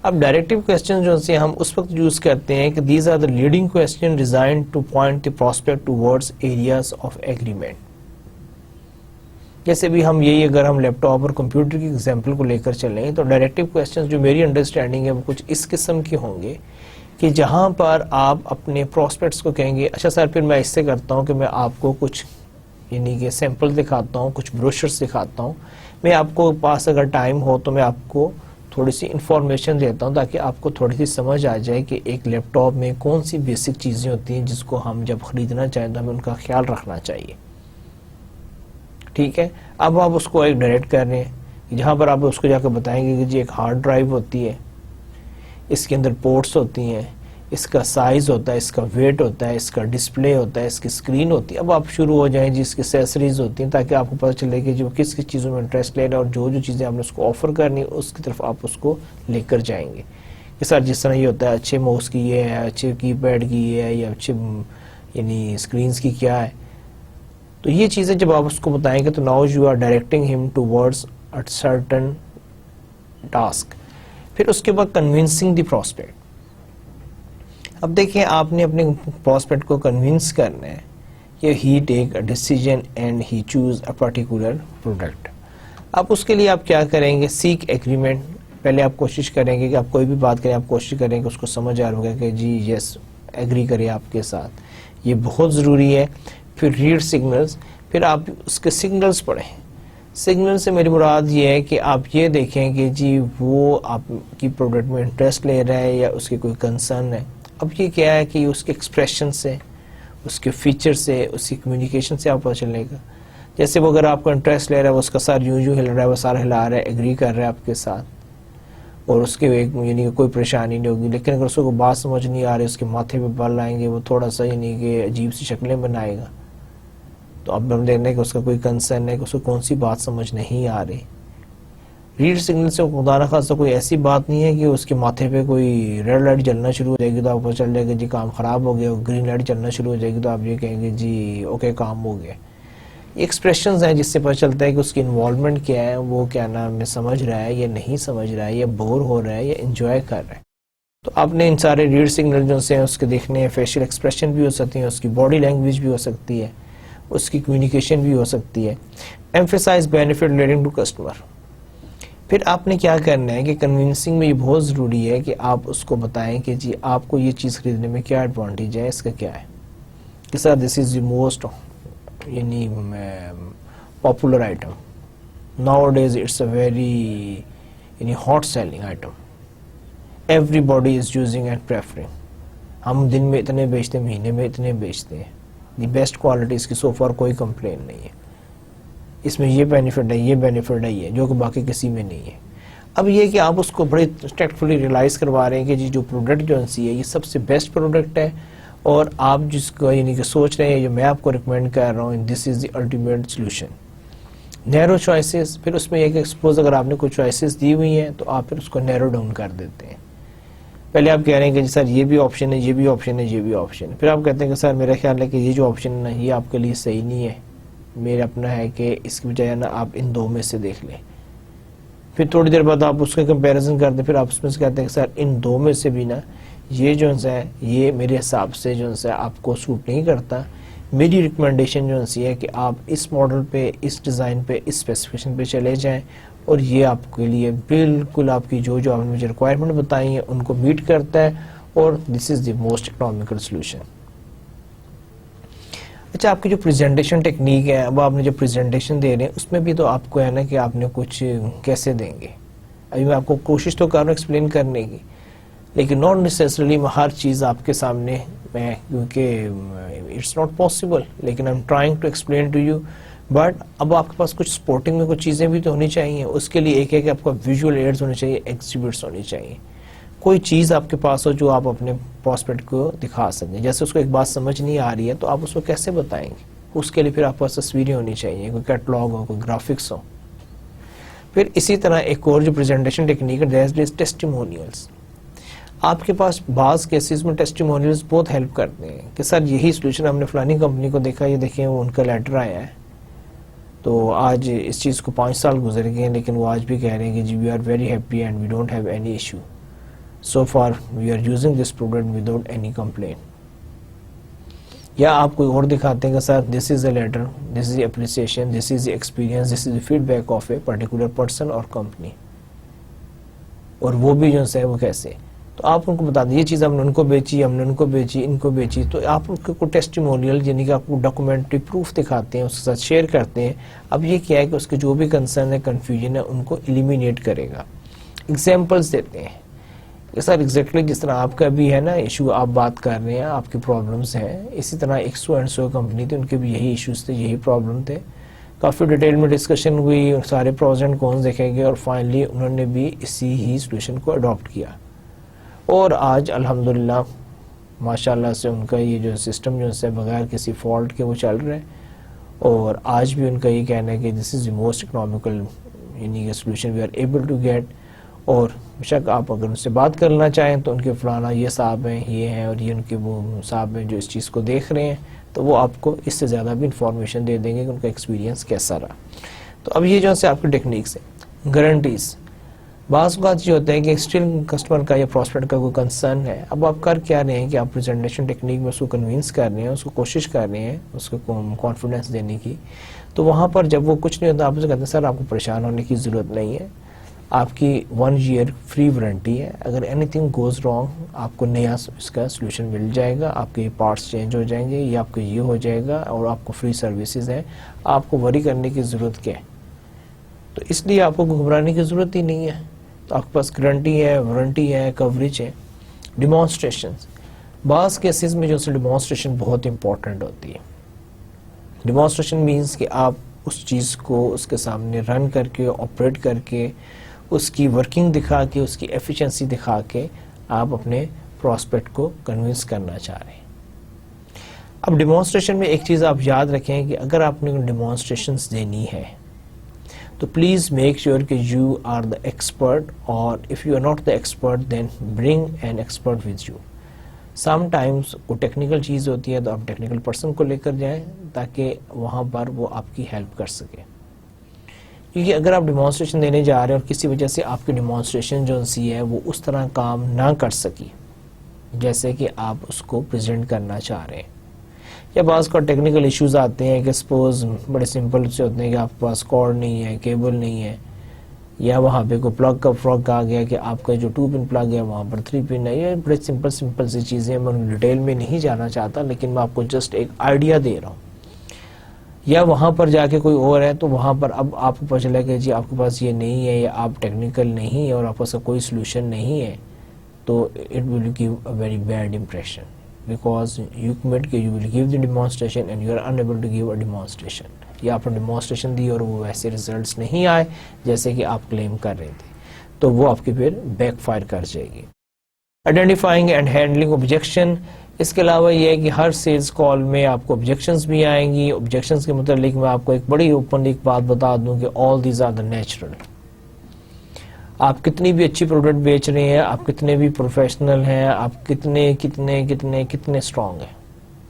اب ڈائریکٹیو کوسچن جو سے ہم اس وقت یوز کرتے ہیں کہ these are the leading question designed to point the prospect towards areas of agreement. جیسے بھی ہم یہی اگر ہم لیپ ٹاپ اور کمپیوٹر کی ایگزامپل کو لے کر چلیں تو ڈائریکٹیو کوسچن جو میری انڈرسٹینڈنگ ہے وہ کچھ اس قسم کے ہوں گے کہ جہاں پر آپ اپنے پراسپیکٹس کو کہیں گے اچھا سر پھر میں اس سے کرتا ہوں کہ میں آپ کو کچھ یعنی کہ سیمپل دکھاتا ہوں، کچھ بروشرز دکھاتا ہوں، میں آپ کو پاس اگر ٹائم ہو تو میں آپ کو تھوڑی سی انفارمیشن دیتا ہوں تاکہ آپ کو تھوڑی سی سمجھ آ جائے کہ ایک لیپ ٹاپ میں کون سی بیسک چیزیں ہوتی ہیں جس کو ہم جب خریدنا چاہیں تو ہمیں ان کا خیال رکھنا چاہیے. ٹھیک ہے. اب آپ اس کو ایک ڈائریکٹ کر رہے ہیں جہاں پر آپ اس کو جا کے بتائیں گے کہ جی ایک ہارڈ ڈرائیو ہوتی ہے، اس کے اندر پورٹس ہوتی ہیں، اس کا سائز ہوتا ہے، اس کا ویٹ ہوتا ہے، اس کا ڈسپلے ہوتا ہے، اس کی اسکرین ہوتی ہے. اب آپ شروع ہو جائیں جی اس کی ایکسیسریز ہوتی ہیں تاکہ آپ کو پتہ چلے کہ جو کس کس چیزوں میں انٹرسٹ لے رہا ہے اور جو چیزیں آپ نے اس کو آفر کرنی اس کی طرف آپ اس کو لے کر جائیں گے. کہ سر جس طرح یہ ہوتا ہے اچھے ماؤس کی یہ ہے، اچھے کی پیڈ کی یہ ہے، یا اچھے یعنی اسکرینز کی کیا ہے. تو یہ چیزیں جب آپ اس کو بتائیں گے تو ناؤ یو آر ڈائریکٹنگ ہم ٹوورڈز اے سرٹن ٹاسک. پھر اس کے بعد کنونسنگ دی پراسپیکٹ. اب دیکھیں آپ نے اپنے پراسپیکٹ کو کنونس کرنا ہے کہ he take a decision and he choose a particular product. اب اس کے لیے آپ کیا کریں گے؟ Seek agreement. پہلے آپ کوشش کریں گے کہ آپ کوئی بھی بات کریں آپ کوشش کریں کہ اس کو سمجھ آ رہا ہوگا کہ جی یس ایگری کرے آپ کے ساتھ، یہ بہت ضروری ہے. پھر ریڈ سگنلز. پھر آپ اس کے سگنلز پڑھیں. سگنل سے میری مراد یہ ہے کہ آپ یہ دیکھیں کہ جی وہ آپ کی پروڈکٹ میں انٹرسٹ لے رہا ہے یا اس کی کوئی کنسرن ہے. اب یہ کیا ہے کہ اس کے ایکسپریشن سے، اس کے فیچر سے، اس کی کمیونیکیشن سے آپ پتہ چلے گا. جیسے وہ اگر آپ کو انٹرسٹ لے رہا ہے، وہ اس کا سر یوں ہل رہا ہے، وہ سارا ہلا رہا ہے، ایگری کر رہا ہے آپ کے ساتھ، اور اس کے یعنی کہ کوئی پریشانی نہیں ہوگی. لیکن اگر اس کو بات سمجھ نہیں آ رہی، اس کے ماتھے پہ بال آئیں گے، وہ تھوڑا سا یعنی کہ عجیب سی شکلیں بنائے گا، تو اب ہم دیکھتے ہیں کہ اس کا کوئی کنسرن ہے کہ اس کو کون سی بات سمجھ نہیں آ رہی. ریڈ سگنل سے خدا نہ خاصہ کوئی ایسی بات نہیں ہے کہ اس کے ماتھے پہ کوئی ریڈ لائٹ جلنا شروع ہو جائے گی تو آپ کو چل جائے گا جی کام خراب ہو گیا، گرین لائٹ جلنا شروع ہو جائے گی تو آپ یہ کہیں گے جی اوکے کام ہو گیا. یہ ایکسپریشنز ہیں جس سے پتہ چلتا ہے کہ اس کی انوالومنٹ کیا ہے، وہ کیا نام میں سمجھ رہا ہے یا نہیں سمجھ رہا ہے، یا بور ہو رہا ہے یا انجوائے کر رہا ہے. تو آپ نے ان سارے ریڈ سگنل جو سے اس کے دیکھنے ہیں، فیشل ایکسپریشن بھی ہو سکتی ہیں، اس کی باڈی لینگویج بھی ہو سکتی ہے، اس کی کمیونیکیشن بھی ہو سکتی ہے. Emphasize benefit relating to customer. پھر آپ نے کیا کرنا ہے کہ کنونسنگ میں یہ بہت ضروری ہے کہ آپ اس کو بتائیں کہ جی آپ کو یہ چیز خریدنے میں کیا ایڈوانٹیج ہے، اس کا کیا ہے کہ sir this is the most یعنی popular item nowadays, it's a very یعنی hot selling item, everybody is using and preferring. ہم دن میں اتنے بیچتے ہیں، مہینے میں اتنے بیچتے ہیں، دی بیسٹ کوالٹی، اس کی سو فار کوئی کمپلین نہیں ہے، اس میں یہ بینیفٹ ہے، یہ بینیفٹ ہے، یہ جو کہ باقی کسی میں نہیں ہے. اب یہ کہ آپ اس کو بڑے ٹیکٹفلی ریئلائز کروا رہے ہیں کہ جی جو پروڈکٹ جو ہے یہ سب سے بیسٹ پروڈکٹ ہے، اور آپ جس کو یعنی کہ سوچ رہے ہیں جو میں آپ کو ریکمینڈ کر رہا ہوں، this is the ultimate solution. Narrow choices, پھر اس میں یہ کہ سپوز اگر آپ نے کوئی چوائسیز دی ہوئی ہیں تو آپ پھر اس کو نیرو ڈاؤن کر دیتے ہیں. پہلے آپ کہہ رہے ہیں کہ جی سر یہ بھی آپشن ہے، یہ بھی آپشن ہے، یہ بھی آپشن ہے. پھر آپ کہتے ہیں کہ سر میرا خیال ہے کہ یہ جو آپشن ہے یہ آپ کے لیے صحیح نہیں ہے، میرا اپنا ہے کہ اس کی بجائے نا آپ ان دو میں سے دیکھ لیں. پھر تھوڑی دیر بعد آپ اس کا کمپیریزن کرتے ہیں، پھر آپ اس میں سے کہتے ہیں کہ سر ان دو میں سے بھی نا یہ جو ہے یہ میرے حساب سے جو ہے آپ کو سوٹ نہیں کرتا. میری ریکمنڈیشن جو ہے کہ آپ اس ماڈل پہ، اس ڈیزائن پہ، اس اسپیسیفکیشن پہ چلے جائیں، اور یہ آپ کے لیے بالکل آپ کی جو آپ نے مجھے ریکوائرمنٹ بتائی ہیں ان کو میٹ کرتا ہے، اور دس is the most economical solution. اچھا، آپ کی جو پریزنٹیشن ٹیکنیک ہے، اب آپ نے جو پریزنٹیشن دے رہے ہیں اس میں بھی تو آپ کو ہے نا کہ آپ نے کچھ کیسے دیں گے. ابھی میں آپ کو کوشش تو کر رہا ہوں ایکسپلین کرنے کی، لیکن ناٹ نیسیسریلی ہر چیز آپ کے سامنے میں، کیونکہ اٹس ناٹ پاسبل، لیکن I am trying to explain to you. But اب آپ کے پاس کچھ سپورٹنگ میں کچھ چیزیں بھی تو ہونی چاہیے. اس کے لیے ایک ہے کہ آپ کو ویژول ایڈز ہونے چاہیے، ایگزیبٹس ہونی چاہیے، کوئی چیز آپ کے پاس ہو جو آپ اپنے پراسپیکٹ کو دکھا سکیں. جیسے اس کو ایک بات سمجھ نہیں آ رہی ہے تو آپ اس کو کیسے بتائیں گے، اس کے لیے پھر آپ کے پاس تصویریں ہونی چاہیے، کوئی کیٹلاگ ہو، کوئی گرافکس ہو. پھر اسی طرح ایک اور جو پریزنٹیشن ٹیکنیک ہے دیٹ از ٹیسٹیمونیلز. آپ کے پاس بعض کیسز میں ٹیسٹیمونیلز بہت ہیلپ کرتے ہیں کہ سر یہی سولوشن ہم نے فلانی کمپنی کو دیکھا، یہ دیکھیں وہ ان کا لیٹر آیا ہے، تو آج اس چیز کو 5 سال گزر گئے ہیں لیکن وہ آج بھی کہہ رہے ہیں کہ جی we are very happy and we don't have any issue. So far we are using this product without any complaint. یا آپ کوئی اور دکھاتے ہیں کہ سر this is a letter, this is the appreciation, this is the experience, this is the feedback of a particular person or company. اور وہ بھی جو ہے وہ کیسے، تو آپ ان کو بتا دیں یہ چیز ہم نے ان کو بیچی، ہم نے ان کو بیچی، ان کو بیچی. تو آپ ان کو ٹیسٹیمونیل یعنی کہ آپ کو ڈاکومنٹری پروف دکھاتے ہیں، اس کے ساتھ شیئر کرتے ہیں. اب یہ کیا ہے کہ اس کے جو بھی کنسرن ہے، کنفیوژن ہے، ان کو ایلیمینیٹ کرے گا. ایگزامپلس دیتے ہیں کہ سر ایگزیکٹلی جس طرح آپ کا بھی ہے نا ایشو، آپ بات کر رہے ہیں، آپ کے پرابلمس ہیں، اسی طرح ایک سو اینڈ سو کمپنی تھی، ان کے بھی یہی ایشوز تھے، یہی پرابلم تھے. کافی ڈیٹیل میں ڈسکشن ہوئی، سارے پروز اینڈ کونس دیکھے گئے، اور فائنلی انہوں نے بھی اسی ہی سولوشن کو اڈاپٹ کیا. اور آج الحمدللہ ماشاءاللہ سے ان کا یہ جو سسٹم جو ہے بغیر کسی فالٹ کے وہ چل رہے ہیں، اور آج بھی ان کا یہ کہنا ہے کہ دس از دی موسٹ اکنامیکل یعنی کہ solution we are able to get. اور بے شک آپ اگر ان سے بات کرنا چاہیں تو ان کے فلانا یہ صاحب ہیں، یہ ہیں، اور یہ ان کے وہ صاحب ہیں جو اس چیز کو دیکھ رہے ہیں، تو وہ آپ کو اس سے زیادہ بھی انفارمیشن دے دیں گے کہ ان کا ایکسپیرینس کیسا رہا. تو اب یہ جو ہے آپ کی ٹیکنیکس ہیں. گارنٹیز، بعض اوقات یہ ہوتا ہے کہ اسٹل کسٹمر کا یا پراسپیکٹ کا کوئی کنسرن ہے. اب آپ کر کیا رہے ہیں کہ آپ پریزنٹیشن ٹیکنیک میں اس کو کنوینس کر رہے ہیں، اس کو کوشش کر رہے ہیں اس کو کانفیڈنس دینے کی. تو وہاں پر جب وہ کچھ نہیں ہوتا، آپ سے کہتے ہیں سر آپ کو پریشان ہونے کی ضرورت نہیں ہے، آپ کی 1 year فری وارنٹی ہے، اگر اینی تھنگ گوز رانگ آپ کو نیا اس کا سولوشن مل جائے گا، آپ کے پارٹس چینج ہو جائیں گے، یا آپ کو یہ ہو جائے گا، اور آپ کو فری سروسز ہیں، آپ کو وری کرنے کی ضرورت کیا ہے. تو اس لیے آپ کو گھبرانے کی ضرورت ہی نہیں ہے. تو آپ کے پاس گارنٹی ہے، وارنٹی ہے، کوریج ہے. ڈیمانسٹریشن، بعض کیسز میں جو ہے ڈیمانسٹریشن بہت امپورٹنٹ ہوتی ہے. ڈیمانسٹریشن مینس کہ آپ اس چیز کو اس کے سامنے رن کر کے آپریٹ کر کے اس کی ورکنگ دکھا کے اس کی ایفیشنسی دکھا کے آپ اپنے پراسپیکٹ کو کنونس کرنا چاہ رہے ہیں. اب ڈیمانسٹریشن میں ایک چیز آپ یاد رکھیں کہ اگر آپ نے ڈیمانسٹریشنز دینی ہے تو پلیز میک شیور کہ یو آر دا ایکسپرٹ, اور if you are not the expert then bring an expert with you. Sometimes وہ ٹیکنیکل چیز ہوتی ہے تو آپ ٹیکنیکل پرسن کو لے کر جائیں تاکہ وہاں پر وہ آپ کی ہیلپ کر سکے. کیونکہ اگر آپ ڈیمانسٹریشن دینے جا رہے ہیں اور کسی وجہ سے آپ کی ڈیمانسٹریشن جو سی ہے وہ اس طرح کام نہ کر سکی جیسے کہ آپ اس کو پریزنٹ کرنا چاہ رہے ہیں, یا بعض کا ٹیکنیکل ایشوز آتے ہیں کہ سپوز بڑے سمپل سے ہوتے ہیں کہ آپ کے پاس کارڈ نہیں ہے, کیبل نہیں ہے, یا وہاں پہ کوئی پلگ کا فرق آ گیا کہ آپ کا جو 2 پن پلگ ہے وہاں پر 3 پن ہے. یہ بڑے سمپل سی چیزیں, میں ڈیٹیل میں نہیں جانا چاہتا لیکن میں آپ کو جسٹ ایک آئیڈیا دے رہا ہوں. یا وہاں پر جا کے کوئی اور ہے تو وہاں پر اب آپ کو پتہ چلا کہ جی آپ کے پاس یہ نہیں ہے یا آپ ٹیکنیکل نہیں ہے اور آپ کے پاس کوئی سلوشن نہیں ہے, تو it will give a very bad impression because you commit کہ you will give the demonstration and you are unable to give a demonstration, یا آپ نے ڈیمانسٹریشن دی اور وہ ویسے ریزلٹس نہیں آئے جیسے کہ آپ کلیم کر رہے تھے, تو وہ آپ کی پھر بیک فائر کر جائے گی. آئیڈینٹیفائنگ اینڈ ہینڈلنگ آبجیکشن, اس کے علاوہ یہ ہے کہ ہر سیلز کال میں آپ کو آبجیکشنز بھی آئیں گی. آبجیکشنز کے متعلق میں آپ کو ایک بڑی اوپن ایک بات بتا دوں کہ all these are the natural. آپ کتنی بھی اچھی پروڈکٹ بیچ رہے ہیں, آپ کتنے بھی پروفیشنل ہیں, آپ کتنے اسٹرانگ ہیں,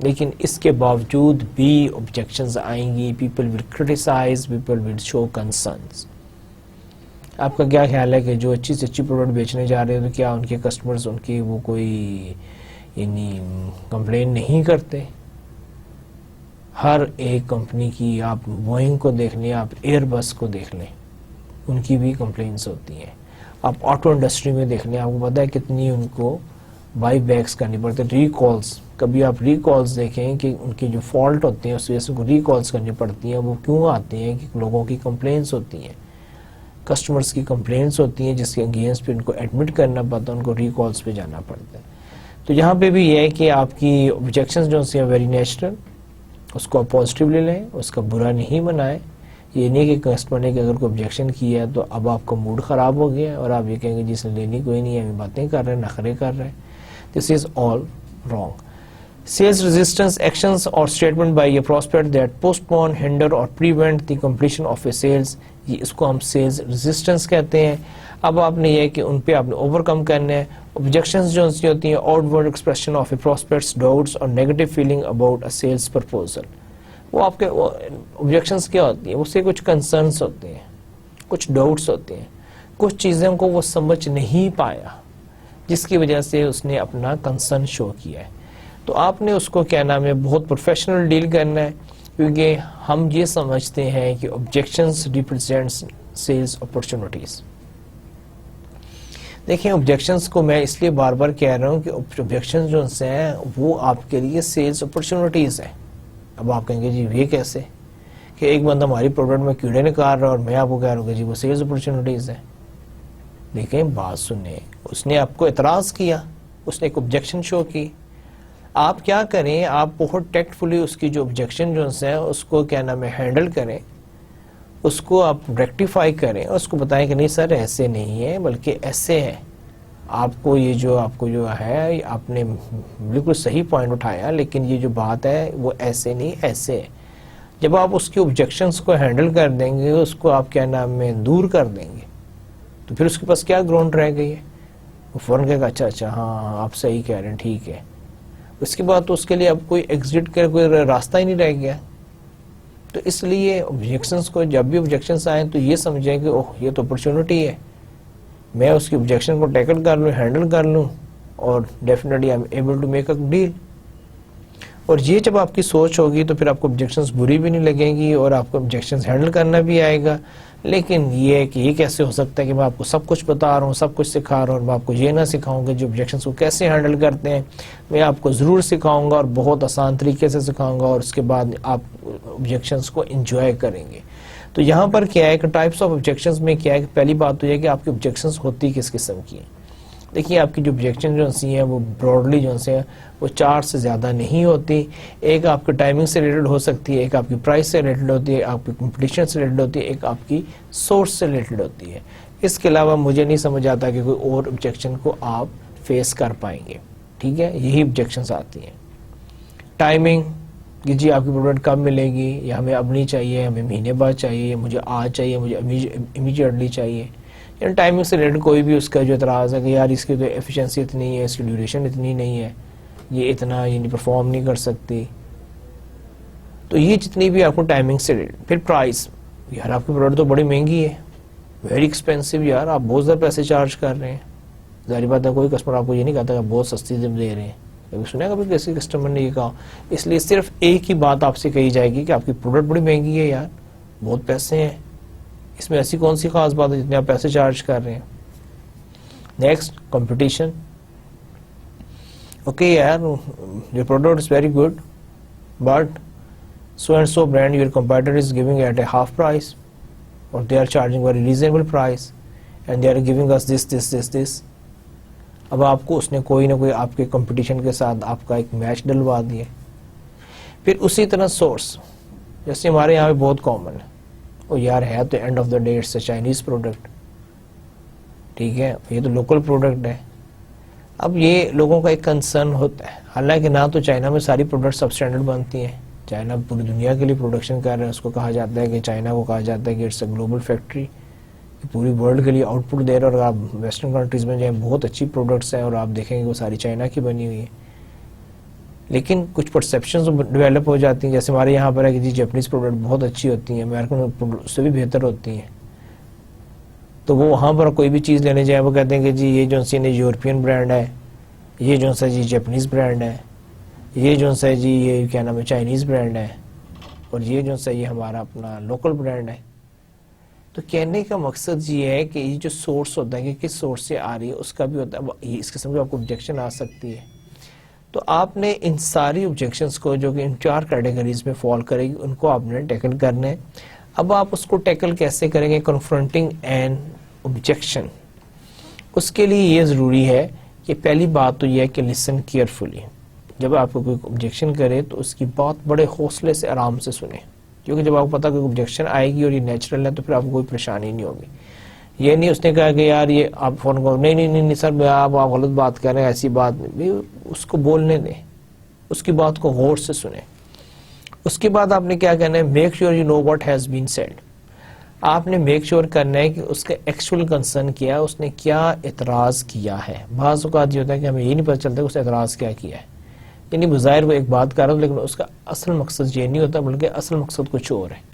لیکن اس کے باوجود بھی آبجیکشنز آئیں گی. People will criticize, people will show concerns. آپ کا کیا خیال ہے کہ جو اچھی سے اچھی پروڈکٹ بیچنے جا رہے ہیں تو کیا ان کے کسٹمرز ان کی وہ کوئی یعنی کمپلین نہیں کرتے؟ ہر ایک کمپنی کی, آپ بوئنگ کو دیکھ لیں, آپ ایئر بس کو دیکھ لیں, ان کی بھی کمپلینس ہوتی ہیں. آپ آٹو انڈسٹری میں دیکھ لیں, آپ کو پتا ہے کتنی ان کو بائی بیکس کرنی پڑتی ہے, ریکالز. کبھی آپ ریکالز دیکھیں کہ ان کے جو فالٹ ہوتے ہیں اس وجہ سے ریکالز کرنی پڑتی ہیں. وہ کیوں آتے ہیں کہ لوگوں کی کمپلینس ہوتی ہیں, کسٹمرز کی کمپلینس ہوتی ہیں جس کے اگینسٹ پہ ان کو ایڈمٹ کرنا پڑتا ہے, ان کو ریکالز پہ جانا پڑتا ہے. تو یہاں پہ بھی یہ ہے کہ آپ کی آبجیکشنز جو ہیں ویری نیچرل, اس کو آپ پازیٹیولی لیں, اس کا برا نہیں بنائیں. یہ نہیں کہ کسٹمر نے کہ اگر کوئی آبجیکشن کیا ہے تو اب آپ کا موڈ خراب ہو گیا اور آپ یہ کہیں گے جس نے لینی کوئی نہیں ہے, ہمیں باتیں کر رہے ہیں, نخرے کر رہے ہیں. This is all wrong. Sales resistance actions or statement by a prospect that postpone, hinder or prevent the completion of a sales, یہ اس کو ہم sales resistance کہتے ہیں. اب آپ نے یہ کہ ان پہ آپ نے اوور کم کرنا ہے. Objections جو ہوتی ہیں outward expression of a prospect's doubts or negative feeling about a sales proposal. وہ آپ کے objections کیا ہوتی ہیں, اس سے کچھ concerns ہوتے ہیں, کچھ doubts ہوتے ہیں, کچھ چیزوں کو وہ سمجھ نہیں پایا جس کی وجہ سے اس نے اپنا concern شو کیا ہے. تو آپ نے اس کو کیا نام ہے بہت پروفیشنل ڈیل کرنا ہے, کیونکہ ہم یہ سمجھتے ہیں کہ آبجیکشنز ریپرزینٹس سیلز اپرچونٹیز. دیکھیں آبجیکشنز کو میں اس لیے بار بار کہہ رہا ہوں کہ آبجیکشنز جو ہیں وہ آپ کے لیے سیلز اپرچونٹیز ہیں. اب آپ کہیں گے جی یہ کیسے کہ ایک بندہ ہماری پروڈکٹ میں کیڑے نکال رہا ہے اور میں آپ کو کہہ رہا ہوں کہ جی وہ سیلز اپرچونٹیز ہیں. دیکھیں بات سنیں, اس نے آپ کو اعتراض کیا, اس نے ایک آبجیکشن شو کی. آپ کیا کریں, آپ بہت ٹیکٹفلی اس کی جو آبجیکشن جو ہیں اس کو کیا نام ہے ہینڈل کریں, اس کو آپ ریکٹیفائی کریں, اس کو بتائیں کہ نہیں سر ایسے نہیں ہے بلکہ ایسے ہے. آپ کو جو ہے آپ نے بالکل صحیح پوائنٹ اٹھایا, لیکن یہ جو بات ہے وہ ایسے نہیں ایسے ہے. جب آپ اس کی آبجیکشنز کو ہینڈل کر دیں گے, اس کو آپ کیا نام ہے دور کر دیں گے, تو پھر اس کے پاس کیا گراؤنڈ رہ گئی ہے, وہ فوراً کہے گا اچھا ہاں آپ صحیح کہہ رہے ہیں ٹھیک ہے. اس کے بعد تو اس کے لیے اب کوئی ایگزٹ کا کوئی راستہ ہی نہیں رہ گیا. تو اس لیے آبجیکشنز کو جب بھی آبجیکشنز آئیں تو یہ سمجھیں کہ اوہ یہ تو اپرچونٹی ہے, میں اس کی آبجیکشن کو ٹیکل کر لوں, ہینڈل کر لوں, اور definitely I am able to make a deal. اور یہ جب آپ کی سوچ ہوگی تو پھر آپ کو آبجیکشنز بری بھی نہیں لگیں گی اور آپ کو آبجیکشنز ہینڈل کرنا بھی آئے گا. لیکن یہ ہے کہ یہ کیسے ہو سکتا ہے کہ میں آپ کو سب کچھ بتا رہا ہوں, سب کچھ سکھا رہا ہوں, اور میں آپ کو یہ نہ سکھاؤں کہ جو آبجیکشنز کو کیسے ہینڈل کرتے ہیں. میں آپ کو ضرور سکھاؤں گا اور بہت آسان طریقے سے سکھاؤں گا, اور اس کے بعد آپ آبجیکشنز کو انجوائے کریں گے. تو یہاں پر کیا ہے کہ ٹائپس آف آبجیکشنز میں کیا ہے کہ پہلی بات تو یہ ہے کہ آپ کی آبجیکشنز ہوتی کس قسم کی ہیں. دیکھیے آپ کی جو آبجیکشن جو سی ہیں وہ براڈلی جو سے وہ 4 سے زیادہ نہیں ہوتی. ایک آپ کی ٹائمنگ سے ریلیٹڈ ہو سکتی ہے, ایک آپ کی پرائس سے ریلیٹڈ ہوتی ہے, آپ کی کمپٹیشن سے ریلیٹڈ ہوتی ہے, ایک آپ کی سورس سے ریلیٹڈ ہوتی ہے. اس کے علاوہ مجھے نہیں سمجھ آتا کہ کوئی اور آبجیکشن کو آپ فیس کر پائیں گے. ٹھیک ہے, یہی آبجیکشنز آتی ہیں. ٹائمنگ کہ جی آپ کی پروڈکٹ کب ملے گی, یا ہمیں اب نہیں چاہیے, ہمیں مہینے بعد چاہیے, مجھے آج چاہیے, مجھے امیجیٹلی چاہیے. یعنی ٹائمنگ سے ریلیٹڈ کوئی بھی اس کا جو اعتراض ہے کہ یار اس کی تو ایفیشنسی اتنی ہے, اس کی ڈیوریشن اتنی نہیں ہے, یہ اتنا یعنی پرفارم نہیں کر سکتی. تو یہ جتنی بھی آپ کو ٹائمنگ سے ریلیٹڈ. پھر پرائس, یار آپ کی پروڈکٹ تو بڑی مہنگی ہے, ویری ایکسپینسو, یار آپ بہت زیادہ پیسے چارج کر رہے ہیں. ظاہر بات ہے کوئی کسٹمر آپ کو یہ نہیں کہتا کہ بہت سستی دے رہے ہیں. کبھی سنا ہے کبھی کسی کسٹمر نے یہ کہا؟ اس لیے صرف ایک ہی بات آپ سے کہی جائے گی کہ آپ کی پروڈکٹ بڑی مہنگی ہے, یار بہت پیسے ہیں. اس میں ایسی کون سی خاص بات ہے جتنے آپ پیسے چارج کر رہے ہیں. Next, competition. اوکے یار, your product is very good, but so and so brand your competitor is giving at a half price, or they are charging very reasonable price, and they are giving us this. اب آپ کو اس نے کوئی نہ کوئی آپ کے competition کے ساتھ آپ کا ایک میچ ڈلوا دیا. پھر اسی طرح سورس, جیسے ہمارے یہاں پہ بہت کامن ہے, وہ یار ہے تو end of the day it's a Chinese product. ٹھیک ہے, یہ تو لوکل پروڈکٹ ہے. اب یہ لوگوں کا ایک کنسرن ہوتا ہے, حالانکہ نہ تو چائنا میں ساری پروڈکٹ سب اسٹینڈرڈ بنتی ہیں. چائنا پوری دنیا کے لیے پروڈکشن کر رہے ہیں, اس کو کہا جاتا ہے کہ چائنا کو کہا جاتا ہے کہ اٹس اے گلوبل فیکٹری, پوری ورلڈ کے لیے آؤٹ پٹ دے رہا ہے. اور آپ ویسٹرن کنٹریز میں جو ہے بہت اچھی پروڈکٹس ہیں, اور آپ دیکھیں گے وہ ساری چائنا کی بنی ہوئی ہیں. لیکن کچھ پرسیپشنز ڈیولپ ہو جاتی ہیں, جیسے ہمارے یہاں پر ہے کہ جی جیپنیز پروڈکٹ بہت اچھی ہوتی ہیں, امریکن سے بھی بہتر ہوتی ہیں. تو وہ وہاں پر کوئی بھی چیز لینے جائیں وہ کہتے ہیں کہ جی یہ جو سی نے یورپین برانڈ ہے, یہ جو سا جی جیپنیز برانڈ ہے, یہ جو سا جی یہ کیا نام ہے چائنیز برانڈ ہے, اور یہ جو سا یہ ہمارا اپنا لوکل برانڈ ہے. تو کہنے کا مقصد یہ ہے کہ یہ جو سورس ہوتا ہے کہ کس سورس سے آ رہی ہے اس کا بھی ہوتا ہے. اس قسم کی آپ کو آبجیکشن آ سکتی ہے. تو آپ نے ان ساری آبجیکشنس کو جو کہ ان 4 کیٹیگریز میں فال کرے گی ان کو آپ نے ٹیکل کرنا ہے. اب آپ اس کو ٹیکل کیسے کریں گے؟ Confronting N objection. اس کے لیے یہ ضروری ہے کہ پہلی بات تو یہ ہے کہ لسن کیئرفلی. جب آپ کو کوئی آبجیکشن کرے تو اس کی بات بڑے حوصلے سے آرام سے سنیں, کیونکہ جب آپ کو پتا کہ آبجیکشن آئے گی اور یہ نیچرل ہے تو پھر آپ کو کوئی پریشانی نہیں ہوگی. یہ نہیں اس نے کہا کہ یار یہ آپ فون کرو, نہیں سر آپ غلط بات کر رہے ہیں, ایسی بات نہیں. اس کو بولنے دیں, اس کی بات کو غور سے سنیں. اس کے بعد آپ نے کیا کہنا ہے؟ Make sure you know what has been said. آپ نے میک شیور کرنا ہے کہ اس کا ایکچوئل کنسرن کیا ہے, اس نے کیا اعتراض کیا ہے. بعض اوقات یہ ہوتا ہے کہ ہمیں یہ نہیں پتہ چلتا کہ اس نے اعتراض کیا ہے. یعنی بظاہر وہ ایک بات کر رہا ہے لیکن اس کا اصل مقصد یہ نہیں ہوتا, بلکہ اصل مقصد کچھ اور ہے.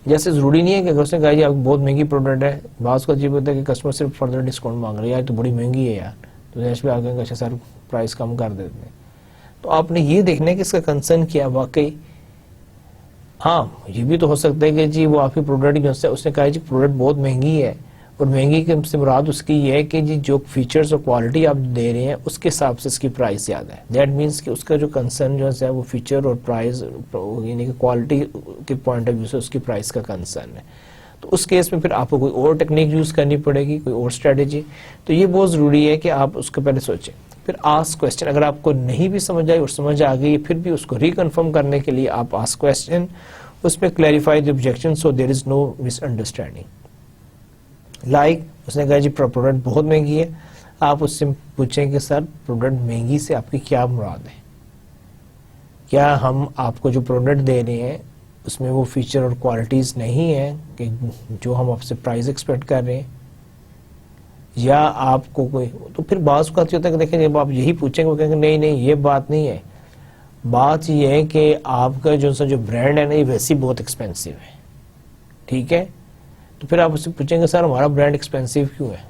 جیسے ضروری نہیں ہے کہ اگر اس نے کہا جی آپ بہت مہنگی پروڈکٹ ہے, بعض کو عجیب ہوتا ہے کہ کسٹمر صرف فردر ڈسکاؤنٹ مانگ رہے ہیں, یار تو بڑی مہنگی ہے یار, تو نیکسٹ پہ آگے اچھا سر پرائس کم کر دیتے ہیں. تو آپ نے یہ دیکھنا ہے کہ اس کا کنسرن کیا واقعی. ہاں یہ بھی تو ہو سکتا ہے کہ جی وہ آپ کی پروڈکٹ جو ہے اس نے کہا جی پروڈکٹ بہت مہنگی ہے, اور مہنگی کے سے مراد اس کی یہ ہے کہ جی جو فیچرز اور کوالٹی آپ دے رہے ہیں اس کے حساب سے اس کی پرائس زیادہ ہے. دیٹ مینس کہ اس کا جو کنسرن جو ہے وہ فیچر اور پرائز یعنی کہ کوالٹی کے پوائنٹ آف ویو سے اس کی پرائس کا کنسرن ہے. تو اس کیس میں پھر آپ کو کوئی اور ٹیکنیک یوز کرنی پڑے گی, کوئی اور اسٹریٹجی. تو یہ بہت ضروری ہے کہ آپ اس کو پہلے سوچیں. پھر آسک کویسچن. اگر آپ کو نہیں بھی سمجھ آئی اور سمجھ آ گئی پھر بھی اس کو ریکنفرم کرنے کے لیے آپ آسک کویسچن, اس پہ clarify the objection so there is know miss understanding. Like اس نے کہا جی پروڈکٹ بہت مہنگی ہے, آپ اس سے پوچھیں کہ سر پروڈکٹ مہنگی سے آپ کی کیا مراد ہے؟ کیا ہم آپ کو جو پروڈکٹ دے رہے ہیں اس میں وہ فیچر اور کوالٹیز نہیں ہیں کہ جو ہم آپ سے پرائز ایکسپیکٹ کر رہے ہیں, یا آپ کو کوئی. تو پھر بعض اوقات ہوتا ہے کہ دیکھیں جب آپ یہی پوچھیں گے وہ کہیں گے نہیں یہ بات نہیں ہے. بات یہ ہے کہ آپ کا جو برانڈ ہے نا یہ ویسے بہت ایکسپینسو ہے. ٹھیک ہے, تو پھر آپ اس سے پوچھیں گے سر ہمارا برانڈ ایکسپینسو کیوں ہے؟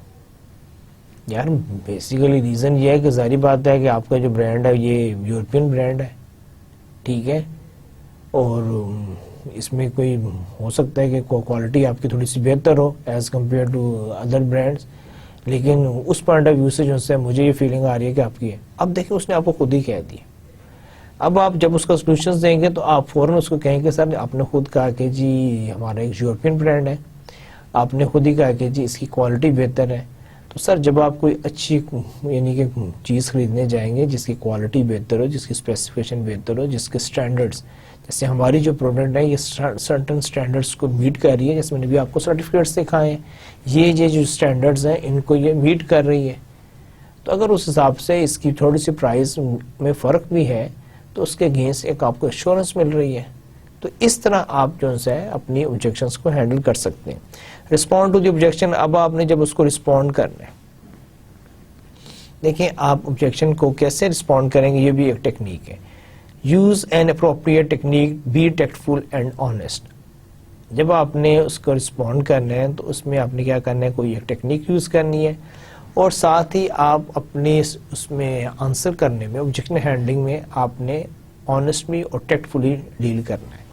یار بیسیکلی ریزن یہ ہے کہ ظاہری بات ہے کہ آپ کا جو برانڈ ہے یہ یورپین برانڈ ہے. ٹھیک ہے, اور اس میں کوئی ہو سکتا ہے کہ کوالٹی آپ کی تھوڑی سی بہتر ہو as compare to other brands, لیکن اس پوائنٹ آف ویو سے جو ہے مجھے یہ فیلنگ آ رہی ہے کہ آپ کی ہے. اب دیکھیں اس نے آپ کو خود ہی کہہ دیا. اب آپ جب اس کا سولوشنز دیں گے تو آپ فوراً اس کو کہیں گے سر آپ نے خود کہا کہ جی ہمارا ایک یورپین برانڈ ہے, آپ نے خود ہی کہا کہ جی اس کی کوالٹی بہتر ہے, تو سر جب آپ کوئی اچھی یعنی کہ چیز خریدنے جائیں گے جس کی کوالٹی بہتر ہو، جس کی اسپیسیفکیشن بہتر ہو، جس کے اسٹینڈرڈس، جیسے ہماری جو پروڈکٹ ہے یہ سرٹن اسٹینڈرڈس کو میٹ کر رہی ہے، جیسے میں نے بھی آپ کو سرٹیفکیٹس دکھائے ہیں، یہ جو اسٹینڈرڈز ہیں ان کو یہ میٹ کر رہی ہے، تو اگر اس حساب سے اس کی تھوڑی سی پرائز میں فرق بھی ہے تو اس کے اگینسٹ ایک آپ کو ایشورنس مل رہی ہے. تو اس طرح آپ جو ہے اپنی آبجیکشنس کو ہینڈل کر سکتے ہیں. رسپونڈ ٹو دی آبجیکشن، اب آپ نے جب اس کو رسپونڈ کرنا ہے، دیکھیں آپ آبجیکشن کو کیسے رسپونڈ کریں گے، یہ بھی ایک ٹیکنیک ہے. Use an appropriate technique, be tactful and honest. جب آپ نے اس کو رسپونڈ کرنا ہے تو اس میں آپ نے کیا کرنا ہے، کوئی ایک ٹیکنیک یوز کرنی ہے، اور ساتھ ہی آپ اپنے اس میں آنسر کرنے میں، آبجیکشن ہینڈلنگ میں آپ نے آنیسٹلی اور ٹیکٹفلی ڈیل کرنا ہے.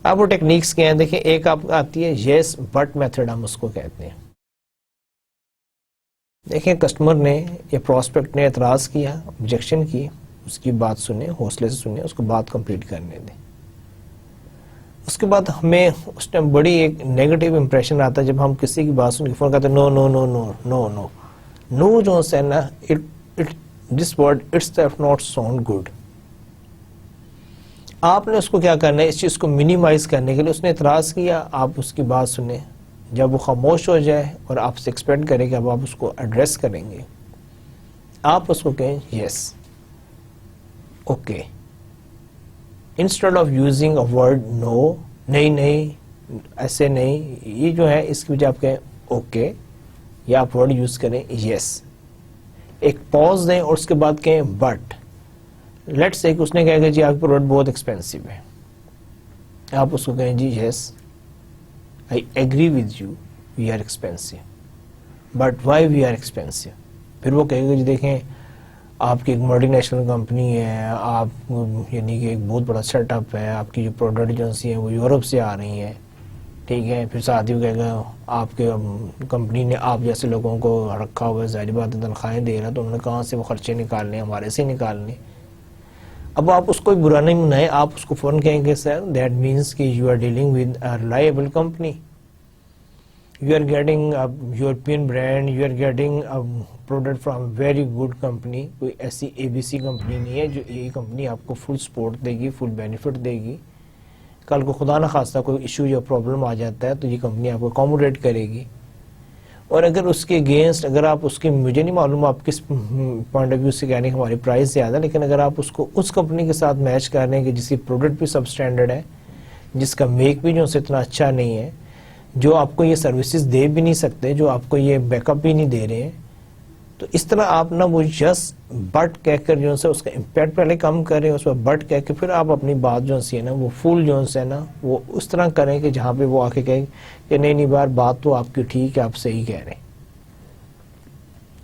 اب وہ ٹیکنیکس کیا ہیں، دیکھیں ایک آپ آتی ہے یس بٹ میتھڈ، ہم اس کو کہتے ہیں. دیکھیں کسٹمر نے یا پراسپیکٹ نے اعتراض کیا، آبجیکشن کی، اس کی بات سنیں، حوصلے سے سنیں، اس کو بات کمپلیٹ کرنے دیں. اس کے بعد ہمیں اس ٹائم بڑی ایک نیگیٹو امپریشن آتا ہے جب ہم کسی کی بات سن کے فون کرتے ہیں نو نو نو نو نو نو نو، جو ہے نا this word it's not sound good. آپ نے اس کو کیا کرنا ہے، اس چیز کو منیمائز کرنے کے لیے، اس نے اعتراض کیا، آپ اس کی بات سنیں، جب وہ خاموش ہو جائے اور آپ سے ایکسپیکٹ کریں کہ اب آپ اس کو ایڈریس کریں گے، آپ اس کو کہیں yes okay instead of using a word no, نہیں نہیں ایسے نہیں، یہ جو ہے اس کی وجہ آپ کہیں اوکے، یا آپ ورڈ یوز کریں یس. ایک پاز دیں اور اس کے بعد کہیں بٹ. لیٹس سے اس نے کہا کہ جی آپ کی پروڈکٹ بہت ایکسپینسو ہے، آپ اس کو کہیں جی yes I agree with you we are expensive, but why we are expensive. پھر وہ کہے گا جی دیکھیں آپ کی ایک ملٹی نیشنل کمپنی ہے، آپ یعنی کہ ایک بہت بڑا سیٹ اپ ہے، آپ کی جو پروڈکٹ ایجنسی ہیں وہ یورپ سے آ رہی ہیں، ٹھیک ہے. پھر ساتھ ہی کہے گا آپ کے کمپنی نے آپ جیسے لوگوں کو رکھا ہوا ہے، ظاہر بات ہے تنخواہیں دے رہا، تو انہوں نے کہاں سے وہ خرچے نکالنے، ہمارے سے نکالنے. اب آپ اس کو برا نہیں منائیں، آپ اس کو فوراً کہیں گے سر دیٹ مینس کہ you are dealing with a reliable company, you are getting European brand, you are getting product from very good company. کوئی ایسی اے بی سی کمپنی نہیں ہے جو یہ کمپنی آپ کو فل سپورٹ دے گی، فل بینیفٹ دے گی. کل کو خدا نہ خواستہ کوئی ایشو یا پرابلم آ جاتا ہے تو یہ کمپنی آپ کو اکوموڈیٹ کرے گی. اور اگر اس کے اگینسٹ، اگر آپ اس کی، مجھے نہیں معلوم آپ کس پوائنٹ آف ویو سے کہنے کہ ہماری پرائز زیادہ ہے، لیکن اگر آپ اس کو اس کمپنی کے ساتھ میچ کر رہے ہیں کہ جس کی پروڈکٹ بھی سب اسٹینڈرڈ ہے، جس کا میک بھی جو سے اتنا اچھا نہیں ہے، جو آپ کو یہ سروسز دے بھی نہیں سکتے، جو آپ کو یہ بیک اپ بھی نہیں دے رہے ہیں، تو اس طرح آپ نا وہ یس بٹ کہہ کر جو ہے اس کا امپیکٹ پہلے کم کریں، اس پر بٹ کہہ کے پھر آپ اپنی بات جو ہے نا وہ فل جو ہے نا وہ اس طرح کریں کہ جہاں پہ وہ آ کے کہیں کہ نہیں بار بات تو آپ کی ٹھیک ہے، آپ صحیح کہہ رہے ہیں.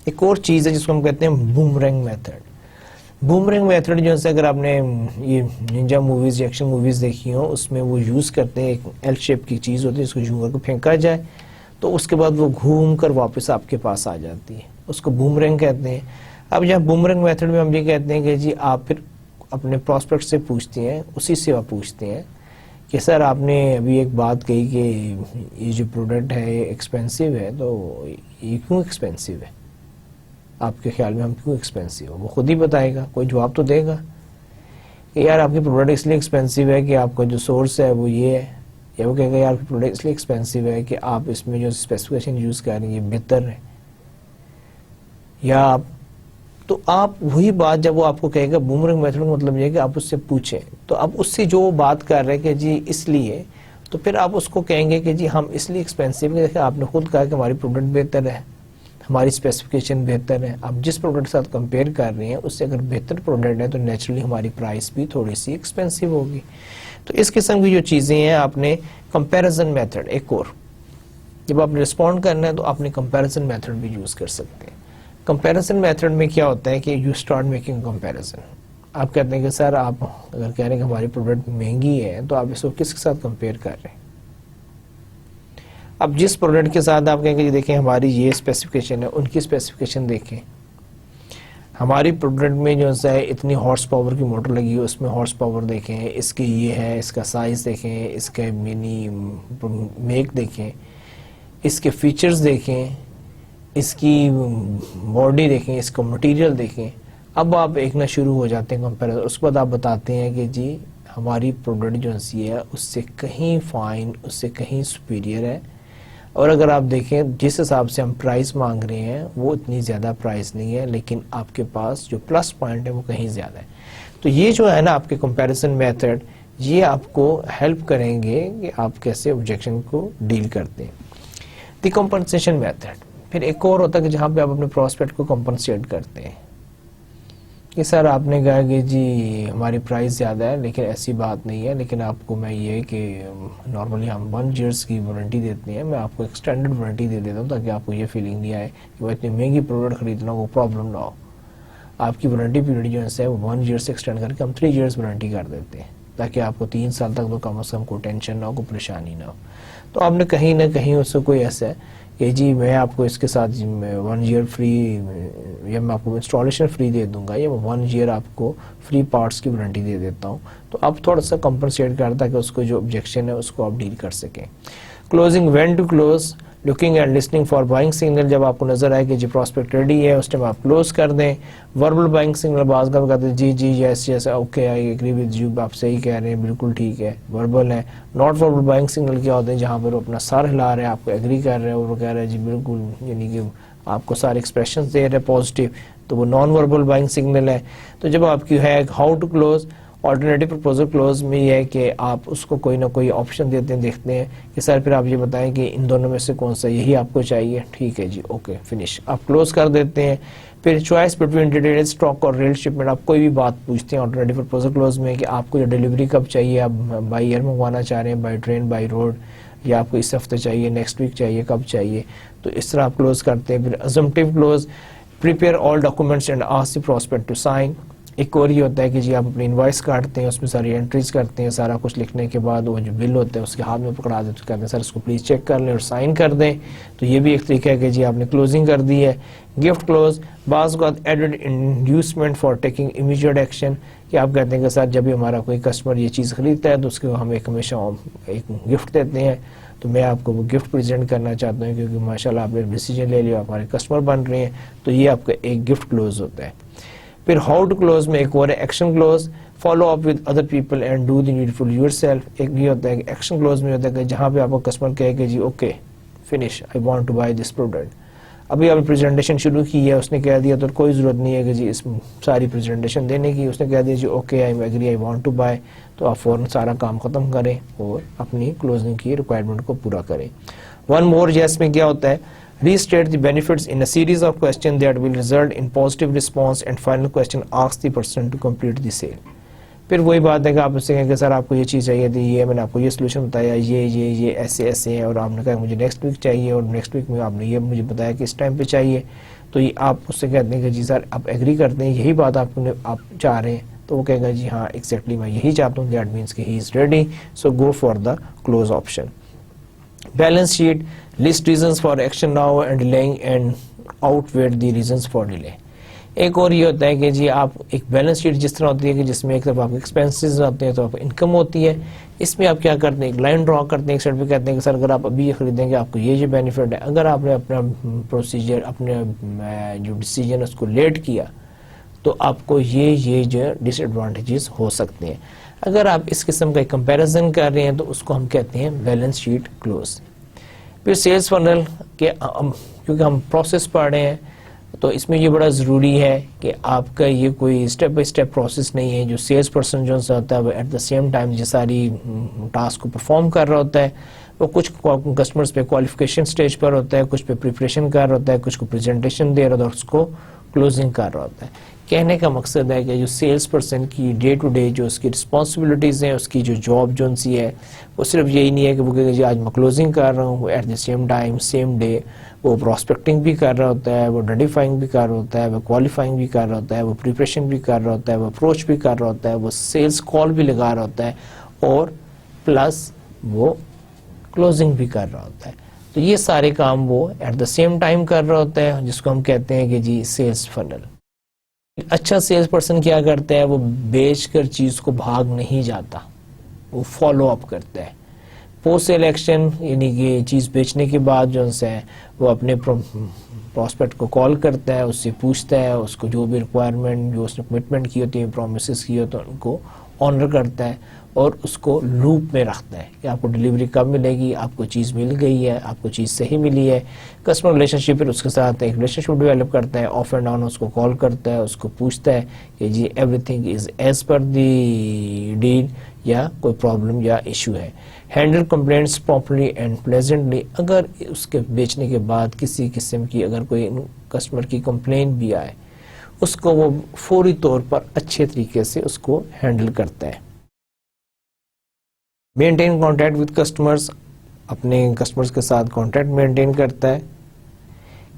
ایک اور چیز ہے جس کو ہم کہتے ہیں بومرنگ میتھڈ. بومرنگ میتھڈ جو ہے اگر آپ نے یہ نینجا موویز یا ایکشن موویز دیکھی ہوں، اس میں وہ یوز کرتے ہیں، ایک ایل شیپ کی چیز ہوتی ہے، اس کو یوں کر کے پھینکا جائے تو اس کے بعد وہ گھوم کر واپس آپ کے پاس آ جاتی ہے، اس کو بومرنگ کہتے ہیں. اب یہاں بومرنگ میتھڈ میں ہم یہ کہتے ہیں کہ جی آپ پھر اپنے پراسپیکٹ سے پوچھتے ہیں، اسی سے آپ پوچھتے ہیں کہ سر آپ نے ابھی ایک بات کہی کہ یہ جو پروڈکٹ ہے یہ ایکسپینسو ہے، تو یہ کیوں ایکسپینسو ہے؟ آپ کے خیال میں ہم کیوں ایکسپینسو ہو؟ وہ خود ہی بتائے گا، کوئی جواب تو دے گا کہ یار آپ کی پروڈکٹ اس لیے ایکسپینسو ہے کہ آپ کا جو سورس ہے وہ یہ ہے، یا وہ کہے گا یار آپ کی پروڈکٹ اس لیے ایکسپینسو ہے کہ آپ اس میں جو اسپیسیفکیشن یوز کر رہے ہیں یہ بہتر ہے. یا آپ تو آپ وہی بات جب وہ آپ کو کہے گا، بومرنگ میتھڈ کا مطلب یہ ہے کہ آپ اس سے پوچھیں، تو اب اس سے جو بات کر رہے ہیں کہ جی اس لیے، تو پھر آپ اس کو کہیں گے کہ جی ہم اس لیے ایکسپینسو ہیں کہ آپ نے خود کہا کہ ہماری پروڈکٹ بہتر ہے، ہماری اسپیسیفکیشن بہتر ہے. اب جس پروڈکٹ کے ساتھ کمپیئر کر رہے ہیں اس سے اگر بہتر پروڈکٹ ہے تو نیچرلی ہماری پرائس بھی تھوڑی سی ایکسپینسو ہوگی. تو اس قسم کی جو چیزیں ہیں آپ نے کمپیریزن میتھڈ، ایک اور جب آپ نے رسپونڈ کرنا ہے تو آپ نے کمپیریزن میتھڈ بھی یوز کر سکتے ہیں. کمپیریزن میتھڈ میں کیا ہوتا ہے کہ یو اسٹارٹ میکنگ کمپیریزن. آپ کہتے ہیں کہ سر آپ اگر کہہ رہے ہیں کہ ہماری پروڈکٹ مہنگی ہے تو آپ اس کو کس کے ساتھ کمپیئر کر رہے ہیں؟ اب جس پروڈکٹ کے ساتھ آپ کہیں گے دیکھیں ہماری یہ اسپیسیفکیشن ہے، ان کی اسپیسیفکیشن دیکھیں، ہماری پروڈکٹ میں جو ہے اتنی ہارس پاور کی موٹر لگی ہے، اس میں ہارس پاور دیکھیں، اس کی یہ ہے، اس کا سائز دیکھیں، اس کے منی میک دیکھیں، اس کے فیچرز دیکھیں، اس کی باڈی دیکھیں, اس کا مٹیریل دیکھیں, اب آپ ایک نہ شروع ہو جاتے ہیں کمپیریزن. اس کے بعد آپ بتاتے ہیں کہ جی ہماری پروڈکٹ جو سی ہے اس سے کہیں فائن, اس سے کہیں سپیریئر ہے, اور اگر آپ دیکھیں جس حساب سے ہم پرائس مانگ رہے ہیں وہ اتنی زیادہ پرائس نہیں ہے, لیکن آپ کے پاس جو پلس پوائنٹ ہے وہ کہیں زیادہ ہے. تو یہ جو ہے نا آپ کے کمپیریزن میتھڈ, یہ آپ کو ہیلپ کریں گے کہ آپ کیسے آبجیکشن کو ڈیل کرتے ہیں. دی کمپنسیشن میتھڈ, پھر ایک اور ہوتا ہے کہ جہاں پہ آپ اپنے پراسپیکٹ کو کمپنسیٹ کرتے ہیں کہ سر آپ نے کہا کہ جی ہماری پرائس زیادہ ہے لیکن ایسی بات نہیں ہے, لیکن آپ کو میں یہ کہ نارملی ہم 1 ایئرس کی وارنٹی دیتے ہیں, میں آپ کو ایکسٹینڈڈ وارنٹی دے دیتا ہوں تاکہ آپ کو یہ فیلنگ نہیں آئے کہ وہ اتنی مہنگی پروڈکٹ خریدنا وہ پرابلم نہ ہو. آپ کی وارنٹی پیریڈ جو ہے وہ 1 ایئر سے ایکسٹینڈ کر کے ہم 3 ایئرس وارنٹی کر دیتے ہیں تاکہ آپ کو 3 سال تک تو کم از کم کوئی ٹینشن نہ ہو, کوئی پریشانی نہ ہو. تو آپ نے کہیں نہ کہیں اس سے کوئی ایسا ہے کہ جی میں آپ کو اس کے ساتھ 1 ایئر فری, یا میں آپ کو انسٹالیشن فری دے دوں گا, یا میں 1 ایئر آپ کو فری پارٹس کی وارنٹی دے دیتا ہوں. تو آپ تھوڑا سا کمپنسیٹ کرتا ہے کہ اس کو جو آبجیکشن ہے اس کو آپ ڈیل کر سکیں. Closing, when to close, looking and listening for buying signal, جب آپ کو نظر آئے کہ جی پراسپیکٹ ریڈی ہے اس ٹائم آپ کلوز کر دیں. وربل بائنگ سگنل, بعض کا کہتے ہیں جی جی yes yes okay I agree with you, آپ صحیح کہہ رہے ہیں بالکل ٹھیک ہے, وربل ہے. ناٹ وربل بائنگ سگنل کیا ہوتے ہیں جہاں پر وہ اپنا سر ہلا رہے ہیں, آپ کو ایگری کر رہے ہیں اور وہ کہہ رہے ہیں جی بالکل, یعنی کہ آپ کو سارے ایکسپریشنز دے رہے ہیں پازیٹیو, تو وہ نان وربل بائنگ سگنل ہے. تو جب آپ کی ہے how to close, alternative proposal close میں یہ ہے کہ آپ اس کو کوئی نہ کوئی آپشن دیتے ہیں, دیکھتے ہیں کہ سر پھر آپ یہ بتائیں کہ ان دونوں میں سے کون سا, یہی آپ کو چاہیے, ٹھیک ہے جی اوکے فنش, آپ کلوز کر دیتے ہیں. پھر چوائس بٹوین ڈیٹیل اسٹاک اور ریل شپمنٹ, آپ کوئی بھی بات پوچھتے ہیں آلٹرنیٹیو پرپوزل کلوز میں کہ آپ کو یہ ڈیلیوری کب چاہیے, آپ بائی ایئر منگوانا چاہ رہے ہیں, بائی ٹرین, بائی روڈ, یا آپ کو اس ہفتے چاہیے, نیکسٹ ویک چاہیے, کب چاہیے. تو اس طرح آپ کلوز کرتے ہیں. پھر assumptive close, prepare all documents and ask the prospect to sign. ایک اور یہ ہوتا ہے کہ جی آپ اپنی انوائس کاٹتے ہیں, اس میں ساری انٹریز کرتے ہیں, سارا کچھ لکھنے کے بعد وہ جو بل ہوتا ہے اس کے ہاتھ میں پکڑا دیتے ہیں, کہتے ہیں سر اس کو پلیز چیک کر لیں اور سائن کر دیں. تو یہ بھی ایک طریقہ ہے کہ جی آپ نے کلوزنگ کر دی ہے. گفٹ کلوز, بعض کا added inducement for taking immediate action, کہ آپ کہتے ہیں کہ سر جب بھی ہمارا کوئی کسٹمر یہ چیز خریدتا ہے تو اس کو ہم ایک ہمیشہ ایک گفٹ دیتے ہیں, تو میں آپ کو وہ گفٹ پریزنٹ کرنا چاہتا ہوں کیونکہ ماشاءاللہ آپ نے ڈیسیجن لے لیا, آپ ہمارے کسٹمر بن رہے ہیں. تو یہ آپ کا ایک گفٹ کلوز ہوتا ہے. پھر ہاؤ ٹو کلوز میں ایک اور ہے action close, follow up with other people and do the needful yourself. ایک یہ ہوتا ہے کہ ایکشن کلوز میں ہوتا ہے کہ جہاں پہ آپ کو کسٹمر کہے کہ جی okay finish, I want to buy this product. ابھی آپ نے پریزنٹیشن شروع کی ہے, اس نے کہہ دیا, تو کوئی ضرورت نہیں ہے کہ جی اس ساری پریزنٹیشن دینے کی, اس نے کہہ دیا جی okay I agree I want to buy, تو آپ فوراً سارا کام ختم کریں اور اپنی کلوزنگ کی ریکوائرمنٹ کو پورا کریں. ون مور یس میں کیا ہوتا ہے, restate the benefits in a series of questions that will result in positive response, and final question asks the person to complete the sale. پھر وہی بات ہے کہ آپ اس سے کہیں کہ سر آپ کو یہ چیز چاہیے تھی, یہ میں نے آپ کو یہ سولوشن بتایا, یہ ایسے ایسے ہیں, اور آپ نے کہا مجھے نیکسٹ ویک چاہیے, اور نیکسٹ ویک میں آپ نے یہ مجھے بتایا کہ اس ٹائم پہ چاہیے. تو یہ آپ اس سے کہتے ہیں کہ جی سر آپ ایگری کرتے ہیں, یہی بات آپ چاہ رہے ہیں, تو وہ کہے گا جی ہاں ایگزیکٹلی میں یہی چاہتا ہوں, دیٹ مینس کہ he is ready, so go for the close option. Balance sheet, list reasons for action now and delaying and outweigh the reasons for delay. ایک اور یہ ہوتا ہے کہ جی آپ ایک بیلنس شیٹ جس طرح ہوتی ہے کہ جس میں ایک طرف آپ کے ایکسپینسز ہوتے ہیں تو آپ انکم ہوتی ہے, اس میں آپ کیا کرتے ہیں ایک لائن ڈرا کرتے ہیں, ایک سائڈ پہ کہتے ہیں کہ سر اگر آپ ابھی یہ خریدیں گے آپ کو یہ بینیفٹ ہے, اگر آپ نے اپنا پروسیجر اپنے جو ڈیسیجن اس کو لیٹ کیا تو آپ کو یہ جو ڈس ایڈوانٹیجز ہو سکتے ہیں. اگر آپ اس قسم کا کمپیریزن کر رہے ہیں تو اس کو ہم کہتے ہیں بیلنس شیٹ کلوز. پھر سیلز فنل کے کیونکہ ہم پروسیس پڑھ رہے ہیں تو اس میں یہ بڑا ضروری ہے کہ آپ کا یہ کوئی اسٹیپ بائی اسٹیپ پروسیس نہیں ہے. جو سیلز پرسن جو ہوتا ہے وہ ایٹ دا سیم ٹائم یہ ساری ٹاسک کو پرفارم کر رہا ہوتا ہے, وہ کچھ کسٹمرز پہ کوالیفیکیشن سٹیج پر ہوتا ہے, کچھ پہ پریپریشن کر رہا ہوتا ہے, کچھ کو پریزنٹیشن دے رہا ہوتا ہے, اس کو کلوزنگ کر رہا ہوتا ہے. کہنے کا مقصد ہے کہ جو سیلز پرسن کی ڈے ٹو ڈے جو اس کی رسپانسبلٹیز ہیں, اس کی جو جاب جو سی ہے, وہ صرف یہی نہیں ہے کہ وہ کہے جی آج میں کلوزنگ کر رہا ہوں, at the same time same day وہ پراسپیکٹنگ بھی کر رہا ہوتا ہے, وہ آئیڈینٹیفائنگ بھی کر رہا ہوتا ہے, وہ کوالیفائنگ بھی کر رہا ہوتا ہے, وہ پریپریشن بھی کر رہا ہوتا ہے, وہ اپروچ بھی کر رہا ہوتا ہے, وہ سیلز کال بھی لگا رہا ہوتا ہے, اور پلس وہ کلوزنگ بھی کر رہا ہوتا ہے. تو یہ سارے کام وہ ایٹ دا سیم ٹائم کر رہا ہوتا ہے, جس کو ہم کہتے ہیں کہ جی سیلز فنل. اچھا سیلز پرسن کیا کرتا ہے, وہ بیچ کر چیز کو بھاگ نہیں جاتا, وہ فالو اپ کرتا ہے. پوسٹ سیل ایکشن یعنی کہ چیز بیچنے کے بعد جو ہے وہ اپنے پراسپیکٹ کو کال کرتا ہے, اس سے پوچھتا ہے, اس کو جو بھی ریکوائرمنٹ, جو اس نے کمٹمنٹ کی ہوتی ہے, پرومسز کی ہوتی ہیں, ان کو آنر کرتا ہے اور اس کو لوپ میں رکھتا ہے کہ آپ کو ڈلیوری کب ملے گی, آپ کو چیز مل گئی ہے, آپ کو چیز صحیح ملی ہے. کسٹمر ریلیشن شپ, پھر اس کے ساتھ ایک ریلیشن شپ ڈیولپ کرتا ہے, آف اینڈ آن اس کو کال کرتا ہے, اس کو پوچھتا ہے کہ جی everything is as per the deal یا کوئی پرابلم یا ایشو ہے. Handle complaints properly and pleasantly, اگر اس کے بیچنے کے بعد کسی قسم کی اگر کوئی کسٹمر کی کمپلین بھی آئے, اس کو وہ فوری طور پر اچھے طریقے سے اس کو ہینڈل کرتا ہے. مینٹین کانٹیکٹ وتھ کسٹمرز, اپنے کسٹمرز کے ساتھ کانٹیکٹ مینٹین کرتا ہے.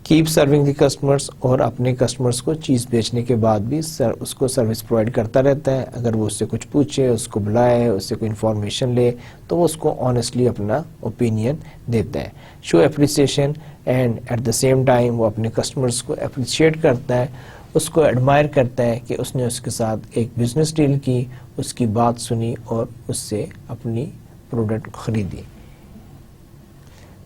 کیپ سرونگ دی کسٹمرز, اور اپنے کسٹمرز کو چیز بیچنے کے بعد بھی اس کو سروس پرووائڈ کرتا رہتا ہے. اگر وہ اس سے کچھ پوچھے, اس کو بلائے, اس سے کوئی انفارمیشن لے, تو وہ اس کو آنیسٹلی اپنا اوپینین دیتا ہے. Show appreciation and at the same time وہ اپنے کسٹمرز کو اپریشیٹ کرتا ہے, اس کو ایڈمائر کرتا ہے کہ اس نے اس کے ساتھ ایک بزنس ڈیل کی, اس کی بات سنی اور اس سے اپنی پروڈکٹ خریدی.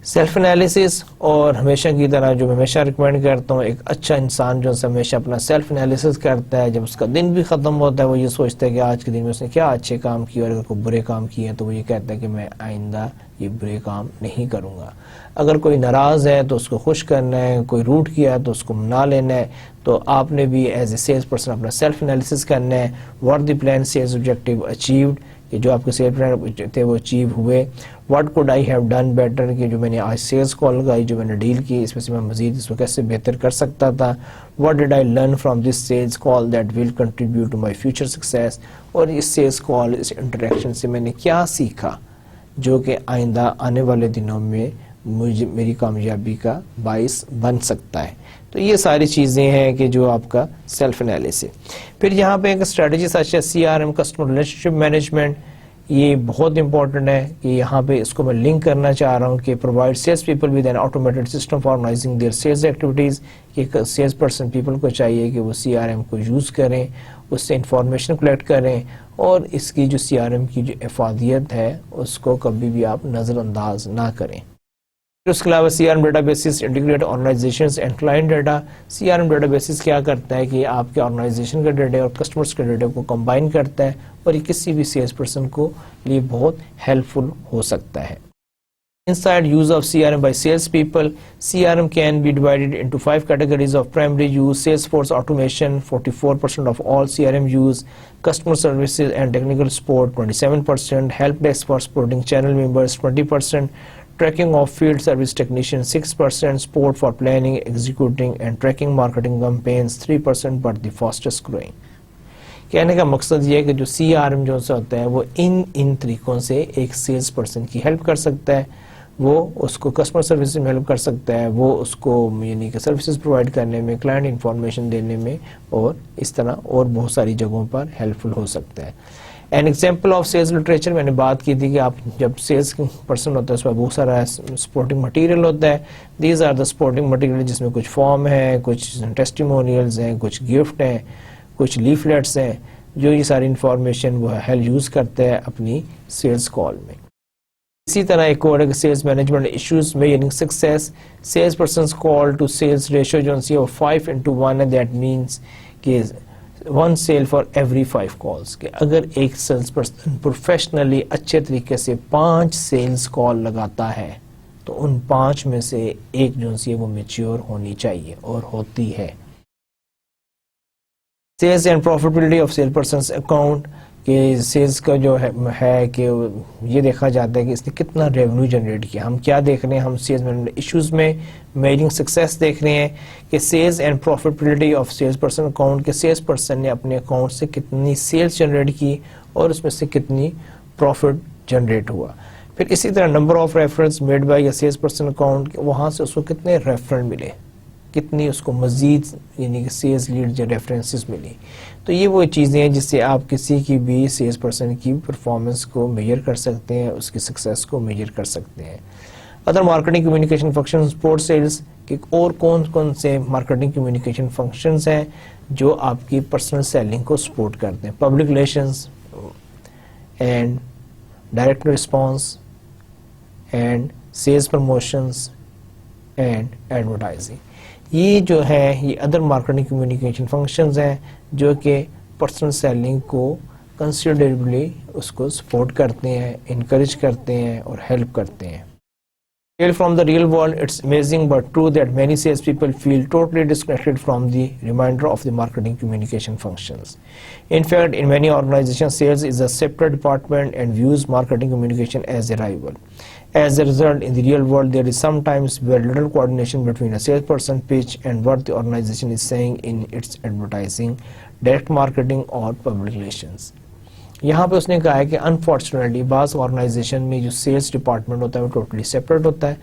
سیلف انالیسس, اور ہمیشہ کی طرح جو میں ہمیشہ ریکمینڈ کرتا ہوں, ایک اچھا انسان جو ہمیشہ اپنا سیلف انالیسس کرتا ہے, جب اس کا دن بھی ختم ہوتا ہے وہ یہ سوچتا ہے کہ آج کے دن میں اس نے کیا اچھے کام کیے, اور اگر کوئی برے کام کیے ہیں تو وہ یہ کہتا ہے کہ میں آئندہ یہ برے کام نہیں کروں گا. اگر کوئی ناراض ہے تو اس کو خوش کرنا ہے, کوئی روٹ کیا ہے تو اس کو منا لینا ہے. تو آپ نے بھی ایز اے سیلس پرسن اپنا سیلف انالیسس کرنا ہے. What the plan sales objective achieved, کہ جو آپ کے سیل پلان تھے وہ اچیو ہوئے. What could I have done better, کہ جو میں نے آج سیلس کال لگائی, جو میں نے ڈیل کی, اس میں سے میں مزید اس کو کیسے بہتر کر سکتا تھا. What did I learn from this sales call that will contribute to my future success, اور اس سیلس کال, اس انٹریکشن سے میں نے کیا سیکھا جو کہ آئندہ آنے والے دنوں میں میری کامیابی کا باعث بن سکتا ہے. تو یہ ساری چیزیں ہیں کہ جو آپ کا سیلف انالیسس. پھر یہاں پہ ایک اسٹریٹجی سچ ہے CRM, کسٹمر ریلیشن شپ مینجمنٹ, یہ بہت امپورٹنٹ ہے کہ یہاں پہ اس کو میں لنک کرنا چاہ رہا ہوں کہ provide sales people with an automated system for organizing their sales activities, کہ سیلس پرسن پیپل کو چاہیے کہ وہ CRM کو یوز کریں, اس سے انفارمیشن کلیکٹ کریں, اور اس کی جو CRM کی جو افادیت ہے اس کو کبھی بھی آپ نظر انداز نہ کریں. اس کے علاوہ CRM databases integrate organizations and client data. CRM databases کیا کرتا ہے کہ آپ کے آرگنائزیشن کے ڈیٹا اور کسٹمرز کے ڈیٹا کو کمبائن کرتا ہے, اور یہ کسی بھی سیلس پرسن کو لیے بہت ہیلپ فل ہو سکتا ہے. Inside use of CRM by sales people, CRM can be divided into 5 categories of primary use: Salesforce automation, 44% of all CRM use; customer services and technical support, 27%; help desk for supporting channel members, 20%; tracking of field service technicians, 6%; support for planning, executing and tracking marketing campaigns, 3%, but the fastest growing. کہنے کا مقصد یہ ہے کہ جو CRM جو ہوتا ہے وہ ان طریقوں سے ایک سیلس پرسن کی ہیلپ کر سکتا ہے. وہ اس کو کسٹمر سروس میں ہیلپ کر سکتا ہے, وہ اس کو یعنی کہ سروسز پرووائڈ کرنے میں, کلائنٹ انفارمیشن دینے میں, اور اس طرح اور بہت ساری جگہوں پر ہیلپ فل ہو سکتا ہے. An example of sales literature, میں نے بات کی تھی کہ آپ جب سیلس پرسن ہوتا ہے اس میں بہت سارا سپورٹنگ مٹیریل ہوتا ہے. These are the supporting material, جس میں کچھ فارم ہے, کچھ ٹیسٹیمونیلز ہیں, کچھ گفٹ ہیں, کچھ لیفلیٹس ہیں, جو یہ ساری انفارمیشن وہ ہیل یوز کرتے ہیں اپنی سیلس کال میں. اسی طرح ایک اور sales management issues measuring success. Sales persons call to sales ratio جو ہے وہ 5:1 ہے. دیٹ مینس کہ 1 سیل فار ایوری 5 کالس, کہ اگر ایک سیلس پرسن پروفیشنلی اچھے طریقے سے 5 سیلس کال لگاتا ہے تو ان 5 میں سے ایک جو ہے وہ میچیور ہونی چاہیے, اور ہوتی ہے. Sales and profitability of sale persons account, کہ سیلز کا جو ہے کہ یہ دیکھا جاتا ہے کہ اس نے کتنا ریونیو جنریٹ کیا. ہم کیا دیکھ رہے ہیں, ہم سیلز مینجمنٹ ایشوز میں میجرنگ سکسیس دیکھ رہے ہیں کہ sales and profitability of sales person account, کہ سیلز پرسن نے اپنے اکاؤنٹ سے کتنی سیلز جنریٹ کی اور اس میں سے کتنی پروفٹ جنریٹ ہوا. پھر اسی طرح number of reference made by a sales person account, وہاں سے اس کو کتنے ریفرنس ملے, کتنی اس کو مزید یعنی کہ سیلز لیڈ یا ریفرنسز ملی. تو یہ وہ چیزیں ہیں جس سے آپ کسی کی بھی سیلز پرسن کی پرفارمنس کو میجر کر سکتے ہیں, اس کی سکسیس کو میجر کر سکتے ہیں. Other marketing communication function support sales, کہ اور کون سے مارکیٹنگ کمیونیکیشن فنکشنز ہیں جو آپ کی پرسنل سیلنگ کو سپورٹ کرتے ہیں. Public relations and direct response and sales promotions and advertising. یہ جو ہے یہ ادر مارکیٹنگ کمیونیکیشن فنکشنز ہیں جو کہ پرسنل سیلنگ کو کنسیڈریبلی اس کو سپورٹ کرتے ہیں, انکریج کرتے ہیں اور ہیلپ کرتے ہیں. From the real world, it's amazing but true that many salespeople feel totally disconnected from the remainder of the marketing communication functions. In fact, in many organizations, sales is a separate department and views marketing communication as a rival. As a result, in the real world, there is sometimes very little coordination between a salesperson pitch and what the organization is saying in its advertising, direct marketing or public relations. یہاں پہ اس نے کہا ہے کہ unfortunately بعض organization میں جو sales department ہوتا ہے وہ ٹوٹلی سیپریٹ ہوتا ہے,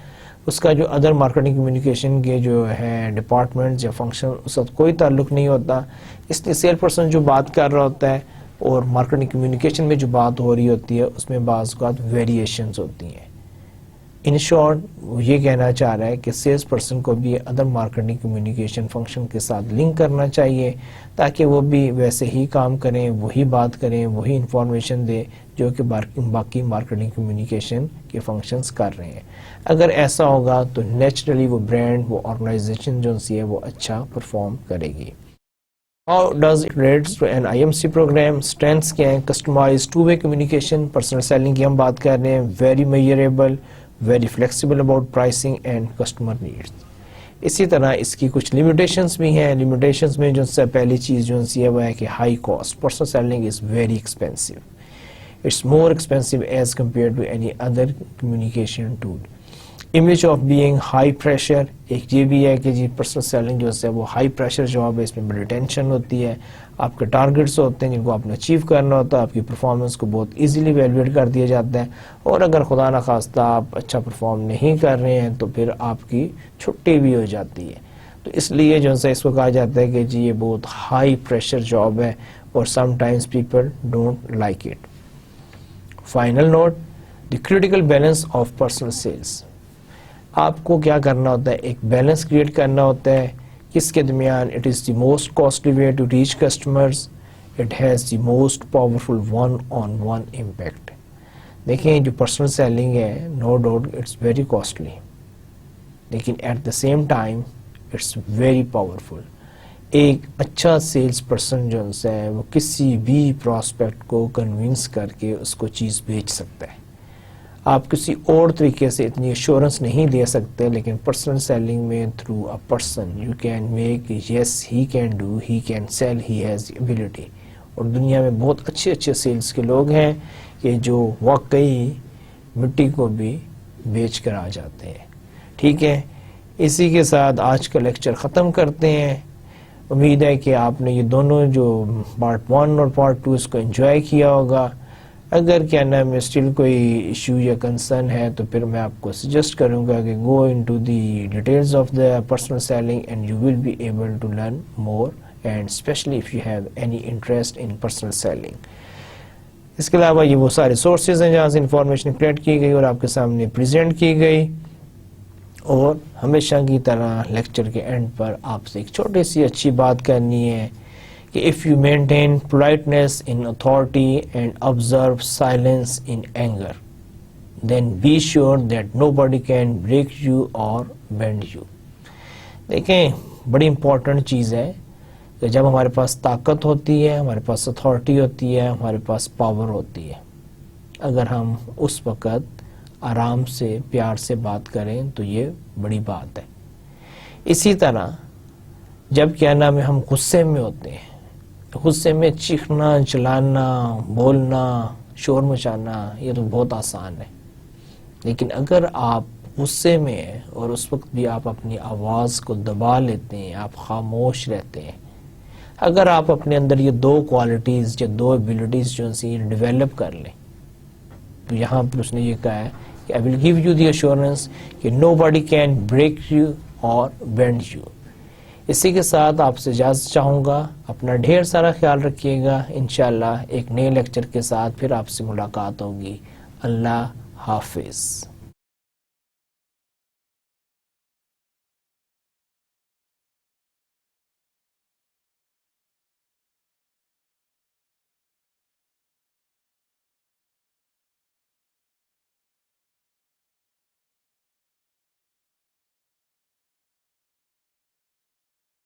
اس کا جو ادر مارکیٹنگ کمیونیکیشن کے جو ہے ڈپارٹمنٹ یا فنکشن اس کا کوئی تعلق نہیں ہوتا. اس لیے سیل پرسن جو بات کر رہا ہوتا ہے اور مارکیٹنگ کمیونیکیشن میں جو بات ہو رہی ہوتی ہے اس میں بعض اوقات ویریشنز ہوتی ہیں. ان شارٹ وہ یہ کہنا چاہ رہا ہے کہ سیلس پرسن کو بھی ادر مارکیٹنگ کمیونیکیشن فنکشن کے ساتھ لنک کرنا چاہیے تاکہ وہ بھی ویسے ہی کام کریں, وہی بات کریں, وہی انفارمیشن دے جو کہ باقی مارکیٹنگ کمیونیکیشن کے فنکشنز کر رہے ہیں. اگر ایسا ہوگا تو نیچرلی وہ برانڈ, وہ آرگنائزیشن جو سی ہے وہ اچھا پرفارم کرے گی. How does it relate to an IMC program? Strengths کیا ہیں؟ Customized two-way communication, personal selling کی ہم بات کر رہے ہیں, very measurable, very flexible about pricing and customer needs. اسی طرح اس کی کچھ لمیٹیشنز بھی ہیں. لمیٹیشنز میں جو سے پہلی چیز جو سی ہے وہ ہے کہ high cost. Personal selling is very expensive. It's more expensive as compare to any other communication tool. Image of being high pressure, ایک یہ بھی ہے کہ جی پرسنل سیلنگ جو ہے وہ ہائی پریشر جاب ہے, اس میں بڑی ٹینشن ہوتی ہے, آپ کے ٹارگیٹس ہوتے ہیں جن کو آپ نے اچیو کرنا ہوتا ہے, آپ کی پرفارمنس کو بہت ایزیلی ایویلویٹ کر دیا جاتا ہے, اور اگر خدا نخواستہ آپ اچھا پرفارم نہیں کر رہے ہیں تو پھر آپ کی چھٹی بھی ہو جاتی ہے. تو اس لیے جو ہے اس کو کہا جاتا ہے کہ جی یہ بہت ہائی پریشر جاب ہے اور sometimes people don't like it. Final note, the critical balance of personal sales. آپ کو کیا کرنا ہوتا ہے, ایک بیلنس کریٹ کرنا ہوتا ہے کس کے درمیان. It is the most costly way to reach customers, it has the most powerful one on one impact. دیکھیں جو پرسنل سیلنگ ہے no doubt it's very costly, لیکن at the same time it's very powerful. ایک اچھا sales person جو ہے وہ کسی بھی پراسپیکٹ کو کنونس کر کے اس کو چیز بیچ سکتا ہے. آپ کسی اور طریقے سے اتنی ایشورنس نہیں دے سکتے, لیکن پرسنل سیلنگ میں through a person you can make yes he can do, he can sell, he has ability. اور دنیا میں بہت اچھے اچھے سیلس کے لوگ ہیں کہ جو واقعی مٹی کو بھی بیچ کر آ جاتے ہیں. ٹھیک ہے, اسی کے ساتھ آج کا لیکچر ختم کرتے ہیں. امید ہے کہ آپ نے یہ دونوں جو پارٹ 1 اور پارٹ 2 اس کو انجوائے کیا ہوگا. اگر کیا نام ہے اسٹل کوئی ایشو یا کنسرن ہے تو پھر میں آپ کو سجیسٹ کروں گا کہ go into the details of the personal selling and you will be able to learn more, and especially if you have any interest in personal selling. اس کے علاوہ یہ وہ سارے سورسز ہیں جہاں سے انفارمیشن کلیکٹ کی گئی اور آپ کے سامنے پریزنٹ کی گئی. اور ہمیشہ کی طرح لیکچر کے اینڈ پر آپ سے ایک چھوٹی سی اچھی بات کرنی ہے کہ if you maintain politeness in authority and observe silence in anger, then be sure that nobody can break you or bend you. دیکھیں بڑی امپورٹنٹ چیز ہے کہ جب ہمارے پاس طاقت ہوتی ہے, ہمارے پاس اتھارٹی ہوتی ہے, ہمارے پاس پاور ہوتی ہے, اگر ہم اس وقت آرام سے پیار سے بات کریں تو یہ بڑی بات ہے. اسی طرح جب کیا نام ہے ہم غصے میں ہوتے ہیں, غصے میں چیخنا, چلانا, بولنا, شور مچانا یہ تو بہت آسان ہے, لیکن اگر آپ غصے میں ہیں اور اس وقت بھی آپ اپنی آواز کو دبا لیتے ہیں, آپ خاموش رہتے ہیں, اگر آپ اپنے اندر یہ 2 کوالٹیز یا 2 ایبلٹیز جو سی ڈیولپ کر لیں تو یہاں پہ اس نے یہ کہا ہے کہ I will give you the assurance کہ nobody can break you or bend you. اسی کے ساتھ آپ سے اجازت چاہوں گا. اپنا ڈھیر سارا خیال رکھیے گا. انشاءاللہ ایک نئے لیکچر کے ساتھ پھر آپ سے ملاقات ہوگی. اللہ حافظ.